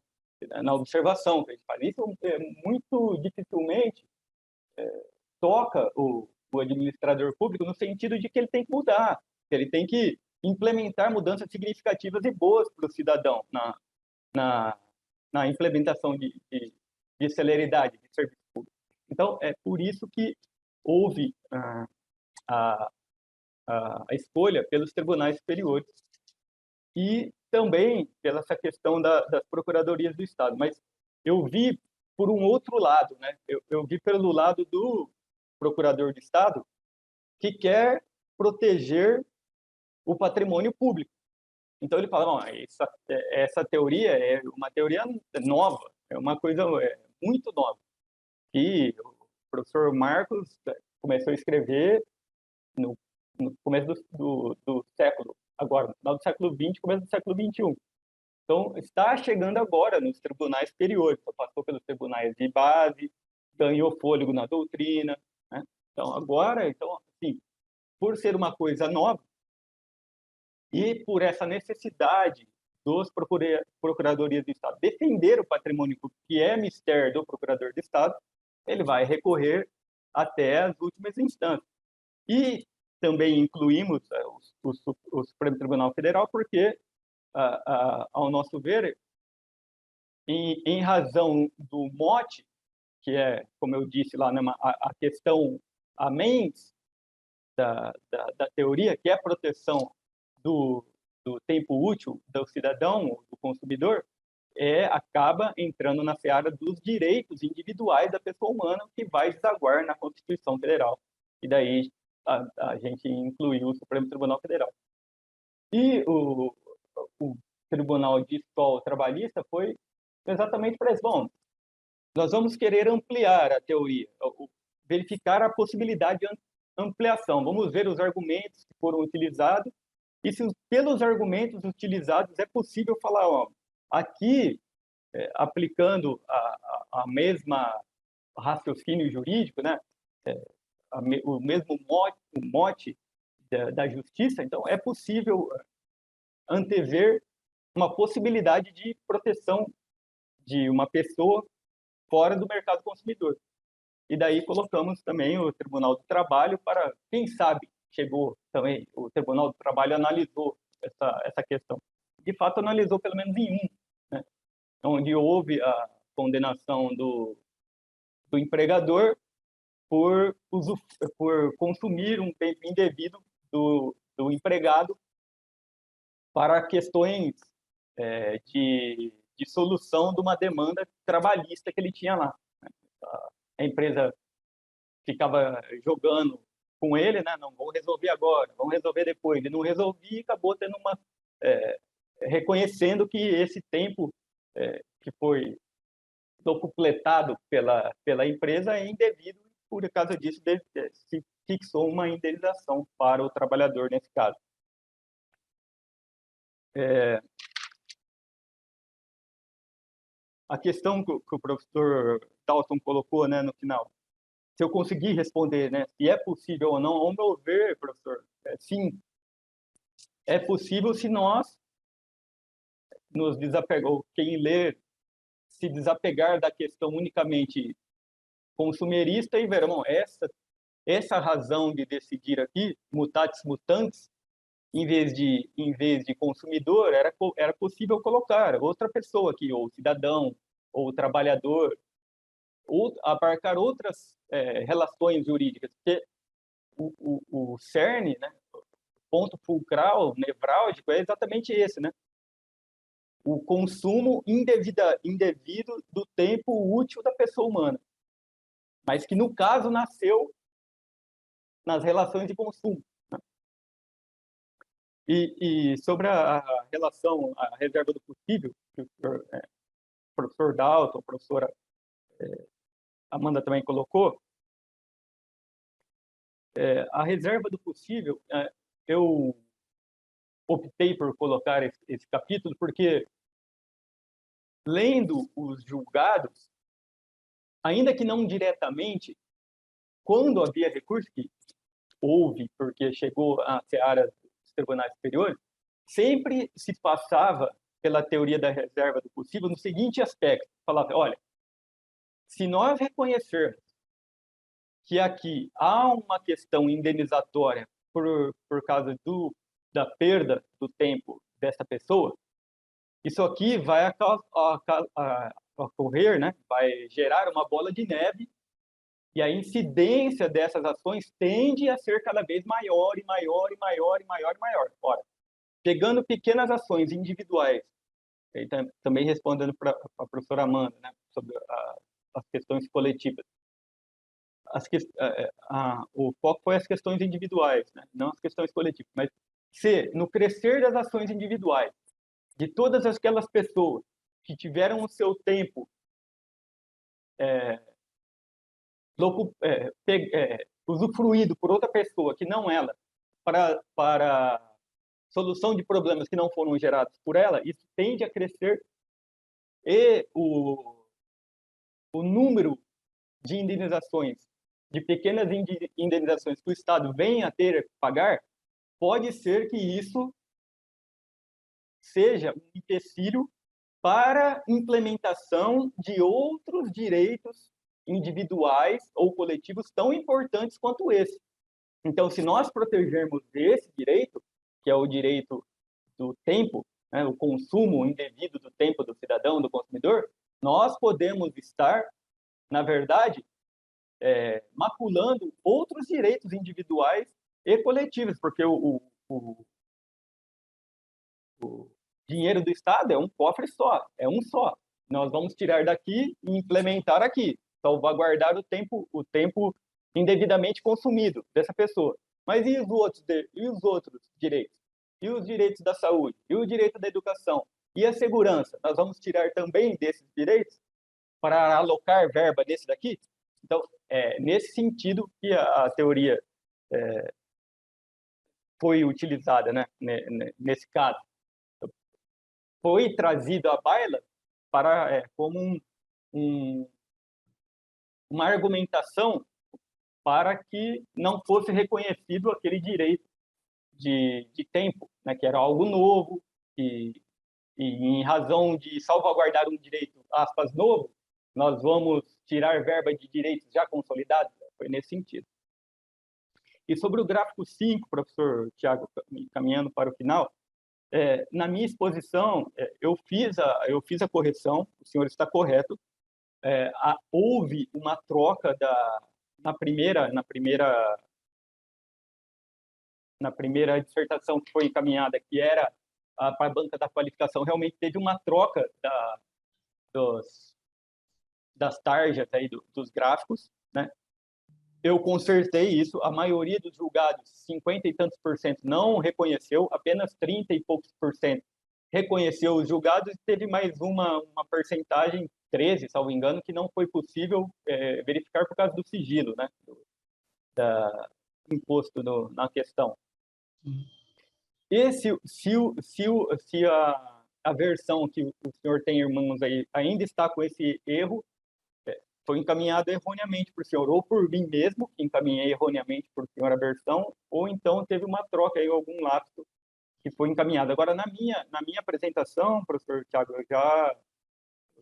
Na observação que a gente faz. Isso muito dificilmente toca o administrador público no sentido de que ele tem que mudar, que ele tem que implementar mudanças significativas e boas para o cidadão na implementação de celeridade de serviço público. Então, é por isso que houve a escolha pelos tribunais superiores e também pela essa questão das procuradorias do Estado. Mas eu vi por um outro lado, né? Eu vi pelo lado do procurador de Estado que quer proteger o patrimônio público. Então ele fala, não, essa teoria é uma teoria nova, é uma coisa muito nova. E o professor Marcos começou a escrever no no começo do século, agora, no final do século XX, começo do século XXI. Então, está chegando agora nos tribunais superiores, então, passou pelos tribunais de base, ganhou fôlego na doutrina, né? Então, agora, assim, por ser uma coisa nova e por essa necessidade dos procuradorias do Estado defender o patrimônio que é mistério do procurador do Estado, ele vai recorrer até as últimas instâncias. E também incluímos o Supremo Tribunal Federal, porque, ao nosso ver, em razão do mote, que é, como eu disse lá, a questão, a mens da teoria, que é a proteção do tempo útil do cidadão, do consumidor, acaba entrando na seara dos direitos individuais da pessoa humana, que vai desaguar na Constituição Federal. E daí a gente incluiu o Supremo Tribunal Federal. E o Tribunal de Escola Trabalhista foi exatamente para isso. Bom, nós vamos querer ampliar a teoria, verificar a possibilidade de ampliação. Vamos ver os argumentos que foram utilizados e se pelos argumentos utilizados é possível falar, ó, aqui, aplicando a mesma raciocínio jurídico, né, o mesmo mote da justiça, então é possível antever uma possibilidade de proteção de uma pessoa fora do mercado consumidor. E daí colocamos também o Tribunal do Trabalho para, quem sabe, chegou também, o Tribunal do Trabalho analisou essa questão. De fato, analisou pelo menos em um, né, onde houve a condenação do empregador por consumir um tempo indevido do empregado para questões de solução de uma demanda trabalhista que ele tinha lá. A empresa ficava jogando com ele, né? Não, vamos resolver agora, vamos resolver depois. Ele não resolvia e acabou tendo reconhecendo que esse tempo que foi completado pela empresa é indevido, e por causa disso se fixou uma indenização para o trabalhador nesse caso. A questão que o professor Dalton colocou, né, no final, se eu conseguir responder, né, se é possível ou não, ao meu ver, professor, sim, é possível se nós nos desapegamos, quem lê, se desapegar da questão unicamente consumerista e ver, bom, essa razão de decidir aqui, mutatis mutandis, em vez de consumidor, era possível colocar outra pessoa aqui, ou cidadão, ou trabalhador, ou abarcar outras relações jurídicas, porque o cerne, né, ponto fulcral, nevrálgico, é exatamente esse, né? O consumo indevido do tempo útil da pessoa humana, mas que, no caso, nasceu nas relações de consumo. E sobre a relação, a reserva do possível, que o professor Dalton, a professora Amanda também colocou, a reserva do possível, eu optei por colocar esse capítulo porque, lendo os julgados, ainda que não diretamente, quando havia recurso, que houve, porque chegou à seara dos tribunais superiores, sempre se passava pela teoria da reserva do possível no seguinte aspecto: falava, olha, se nós reconhecermos que aqui há uma questão indenizatória por causa da perda do tempo dessa pessoa, isso aqui vai ocorrer, né? Vai gerar uma bola de neve, e a incidência dessas ações tende a ser cada vez maior e maior e maior e maior e maior. Ora, pegando pequenas ações individuais, também respondendo para a professora Amanda, né, sobre as questões coletivas. O foco foi as questões individuais, né, não as questões coletivas. Mas se, no crescer das ações individuais, de todas aquelas pessoas que tiveram o seu tempo usufruído por outra pessoa que não ela, para solução de problemas que não foram gerados por ela, isso tende a crescer e o número de indenizações, de pequenas indenizações que o Estado venha a ter que pagar, pode ser que isso seja um empecilho para a implementação de outros direitos individuais ou coletivos tão importantes quanto esse. Então, se nós protegermos esse direito, que é o direito do tempo, né, o consumo indevido do tempo do cidadão, do consumidor, nós podemos estar, na verdade, maculando outros direitos individuais e coletivos, porque o dinheiro do Estado é um cofre só, é um só. Nós vamos tirar daqui e implementar aqui, salvaguardar o tempo indevidamente consumido dessa pessoa. Mas e os outros direitos? E os direitos da saúde? E o direito da educação? E a segurança? Nós vamos tirar também desses direitos para alocar verba nesse daqui? Então, é nesse sentido que a teoria foi utilizada, né, nesse caso. Foi trazido à baila para como uma argumentação para que não fosse reconhecido aquele direito de tempo, né, que era algo novo, e em razão de salvaguardar um direito, aspas, novo, nós vamos tirar verba de direitos já consolidados. Foi nesse sentido. E sobre o gráfico 5, professor Tiago, caminhando para o final, na minha exposição, eu fiz a correção, o senhor está correto, houve uma troca na primeira dissertação que foi encaminhada, que era para a banca da qualificação, realmente teve uma troca das tarjas aí, dos gráficos, né? Eu consertei isso, a maioria dos julgados, 50 e tantos por cento, não reconheceu, apenas 30 e poucos por cento reconheceu os julgados, e teve mais uma percentagem, 13, salvo engano, que não foi possível verificar por causa do sigilo, né, imposto na questão. E se a versão que o senhor tem, irmãos, aí, ainda está com esse erro, foi encaminhado erroneamente por senhor, ou por mim mesmo, que encaminhei erroneamente por senhor a versão, ou então teve uma troca aí, algum lapso que foi encaminhado. Agora, na minha apresentação, professor Tiago, eu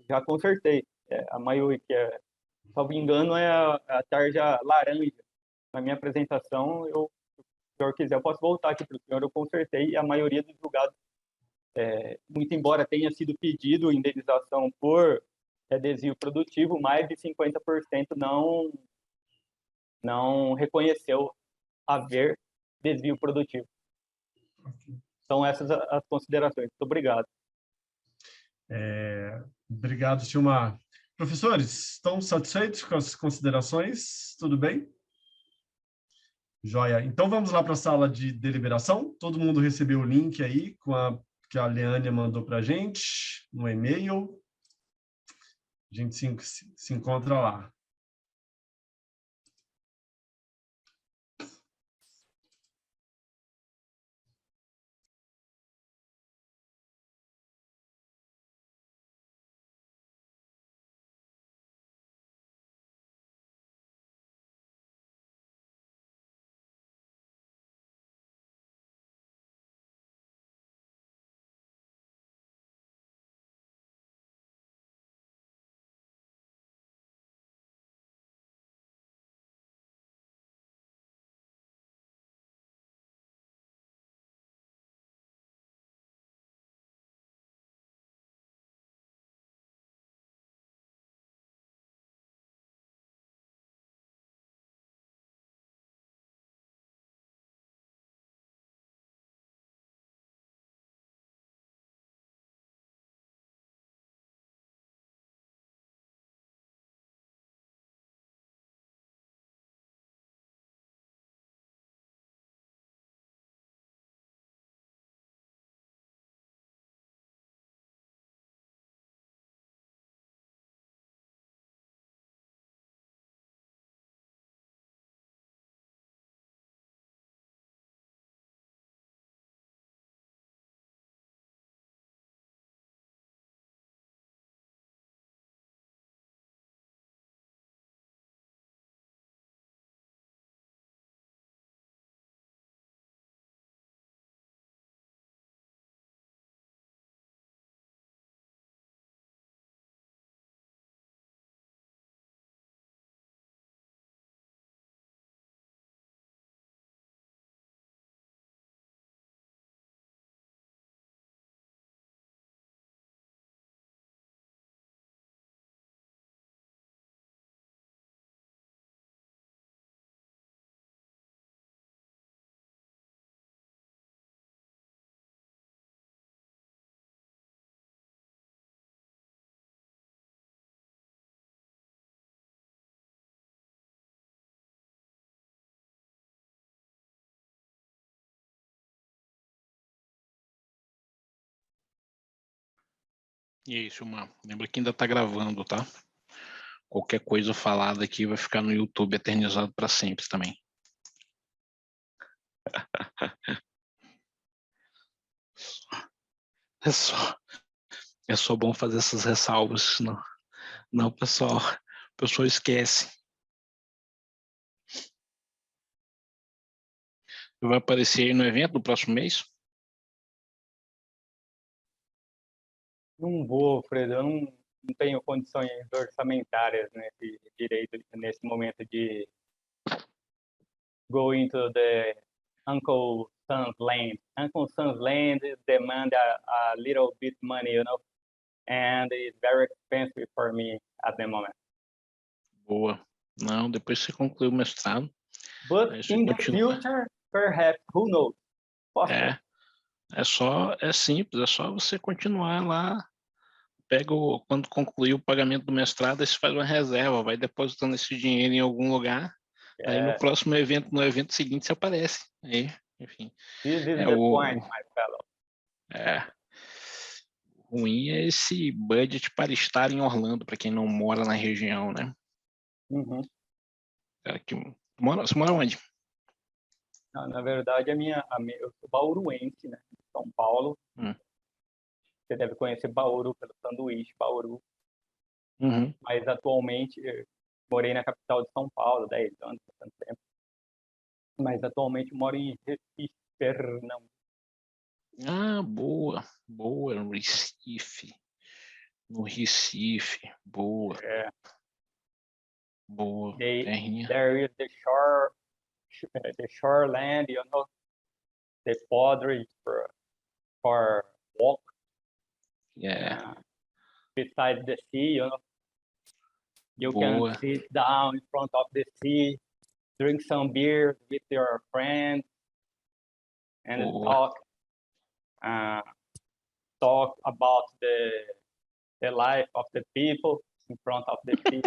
já consertei. A maioria, salvo engano, é a tarja laranja. Na minha apresentação, se o senhor quiser, eu posso voltar aqui para o senhor, eu consertei, e a maioria dos julgados, muito embora tenha sido pedido indenização por desvio produtivo, mais de 50% não reconheceu haver desvio produtivo. São essas as considerações. Muito obrigado. Obrigado, Silmar. Professores, estão satisfeitos com as considerações? Tudo bem? Joia. Então, vamos lá para a sala de deliberação. Todo mundo recebeu o link aí que a Leânia mandou para a gente no e-mail. A gente se encontra lá. E aí, Silmar, lembra que ainda está gravando, tá? Qualquer coisa falada aqui vai ficar no YouTube eternizado para sempre também. É só bom fazer essas ressalvas, senão não, o pessoal esquece. Vai aparecer aí no evento do próximo mês? Não vou, Fredo, eu não tenho condições orçamentárias nesse momento de go into the Uncle Sam's land. Uncle Sam's land demand a little bit money, and it's very expensive for me at the moment. Boa. Não, depois você conclui o mestrado. But in the continua. future, perhaps, who knows? Possible. É simples, é só você continuar lá. Quando concluir o pagamento do mestrado, aí você faz uma reserva, vai depositando esse dinheiro em algum lugar. Aí no próximo evento, no evento seguinte, você aparece. Aí, enfim. This is the point, my fellow. O ruim é esse budget para estar em Orlando, para quem não mora na região, né? Uhum. Você mora onde? Não, na verdade, eu sou bauruense, né? São Paulo. Você deve conhecer Bauru pelo sanduíche, Bauru. Uhum. Mas atualmente, morei na capital de São Paulo, 10 anos, bastante tempo. Mas atualmente moro em Recife, Pernambuco. Ah, boa, no Recife. No Recife, boa. Boa, terrinha. There is the shoreland, the podre for walk. Beside the sea, you can sit down in front of the sea, drink some beer with your friends, and talk about the life of the people in front of the sea.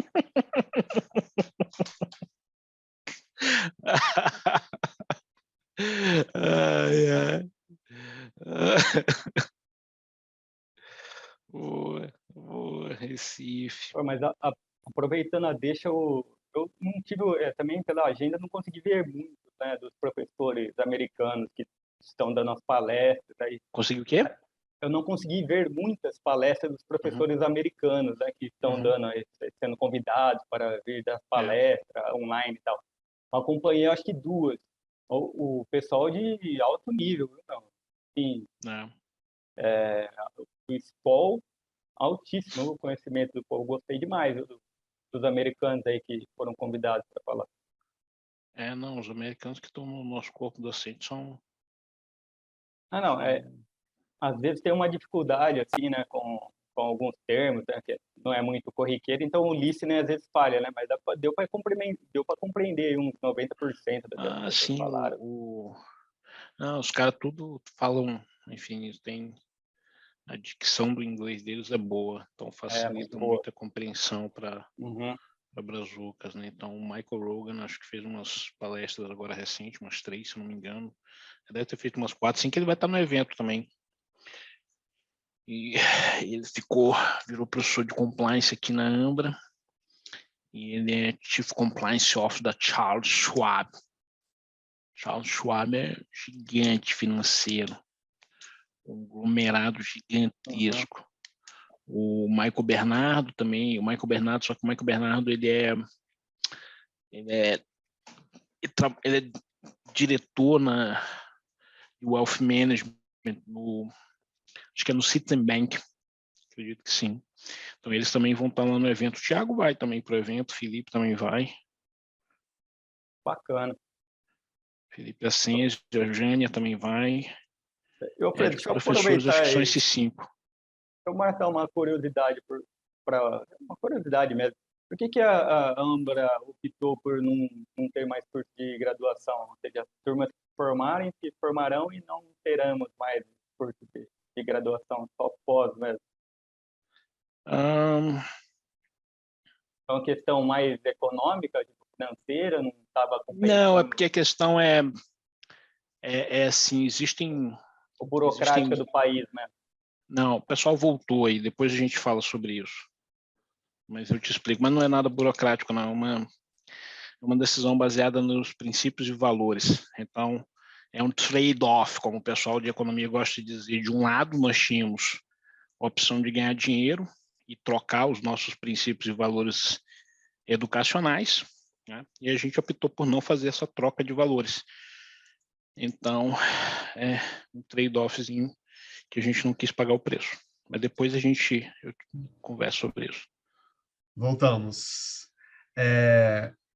Boa, Recife. Mas aproveitando a deixa, eu não tive, também pela agenda, não consegui ver muito, né, dos professores americanos que estão dando as palestras. Aí, conseguiu o quê? Eu não consegui ver muitas palestras dos professores americanos, né, que estão sendo convidados para vir dar palestras online e tal. Eu acompanhei, acho que 2. O pessoal de alto nível, não. Sim. O SPOL, altíssimo o conhecimento do povo. Gostei demais dos americanos aí que foram convidados para falar. Não, os americanos que estão no nosso corpo docente são... Às vezes tem uma dificuldade, assim, né, com alguns termos, né, que não é muito corriqueiro, então o listening às vezes falha, né, mas deu para compreender uns 90% da que sim, falaram. Os caras tudo falam, enfim, a dicção do inglês deles é boa, então facilita muita compreensão para brazucas, né? Então o Michael Rogan, acho que fez umas palestras agora recentes, umas 3, se não me engano. Ele deve ter feito umas 4, 5, que ele vai estar no evento também. E ele virou professor de compliance aqui na Ambra, e ele é Chief Compliance Officer da Charles Schwab. Charles Schwab é gigante financeiro, um conglomerado gigantesco. O Michael Bernardo também, só que o Michael Bernardo ele é diretor na Wealth Management, acho que é no Citibank, acredito que sim. Então eles também vão estar lá no evento. O Thiago vai também para o evento, o Felipe também vai. Bacana. Felipe Ascenz, a Eugênia também vai. Deixa eu professores, acho que são esses 5. Deixa eu marcar uma curiosidade, uma curiosidade mesmo. Por que a Ambra optou por não ter mais curso de graduação? Ou seja, as turmas se formarão e não teremos mais curso de graduação, só pós mesmo? É uma questão mais econômica, financeira, não estava compensando? Não, é porque a questão é assim, o burocrática do país mesmo. Não, o pessoal voltou aí, depois a gente fala sobre isso. Mas eu te explico, mas não é nada burocrático, não, é uma decisão baseada nos princípios e valores. Então, é um trade-off, como o pessoal de economia gosta de dizer. De um lado, nós tínhamos a opção de ganhar dinheiro e trocar os nossos princípios e valores educacionais, né? E a gente optou por não fazer essa troca de valores. Então, é um trade-offzinho que a gente não quis pagar o preço. Mas depois eu converso sobre isso. Voltamos.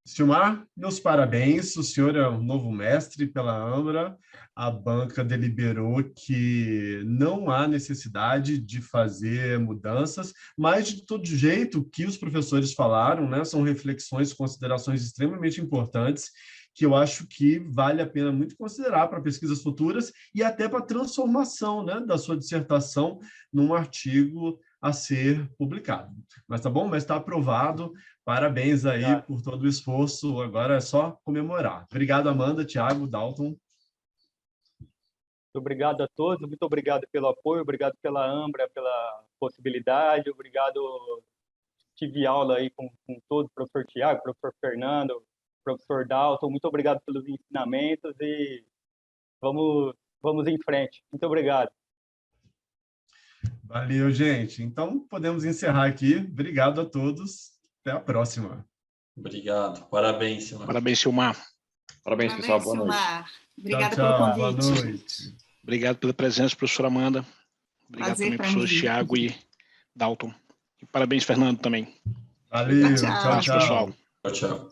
Silmar, meus parabéns. O senhor é um novo mestre pela Ambra. A banca deliberou que não há necessidade de fazer mudanças, mas de todo jeito, o que os professores falaram, né, são reflexões, considerações extremamente importantes, que eu acho que vale a pena muito considerar para pesquisas futuras e até para a transformação, né, da sua dissertação num artigo a ser publicado. Mas tá bom? Mas está aprovado. Parabéns aí por todo o esforço. Agora é só comemorar. Obrigado, Amanda, Thiago, Dalton. Obrigado a todos, muito obrigado pelo apoio, obrigado pela Ambra, pela possibilidade, obrigado. Tive aula aí com todos, professor Thiago, professor Fernando, professor Dalton, muito obrigado pelos ensinamentos e vamos em frente. Muito obrigado. Valeu, gente. Então, podemos encerrar aqui. Obrigado a todos. Até a próxima. Obrigado. Parabéns, Silmar. Parabéns, Silmar. Parabéns, pessoal. Boa noite. Obrigada tchau, pelo boa convite. noite. Obrigado pela presença, professora Amanda. Obrigado Prazer também, pra professores mim. Thiago e Dalton. E parabéns, Fernando, também. Valeu. Tchau, Tchau, Abraço, pessoal. tchau. Tchau, tchau.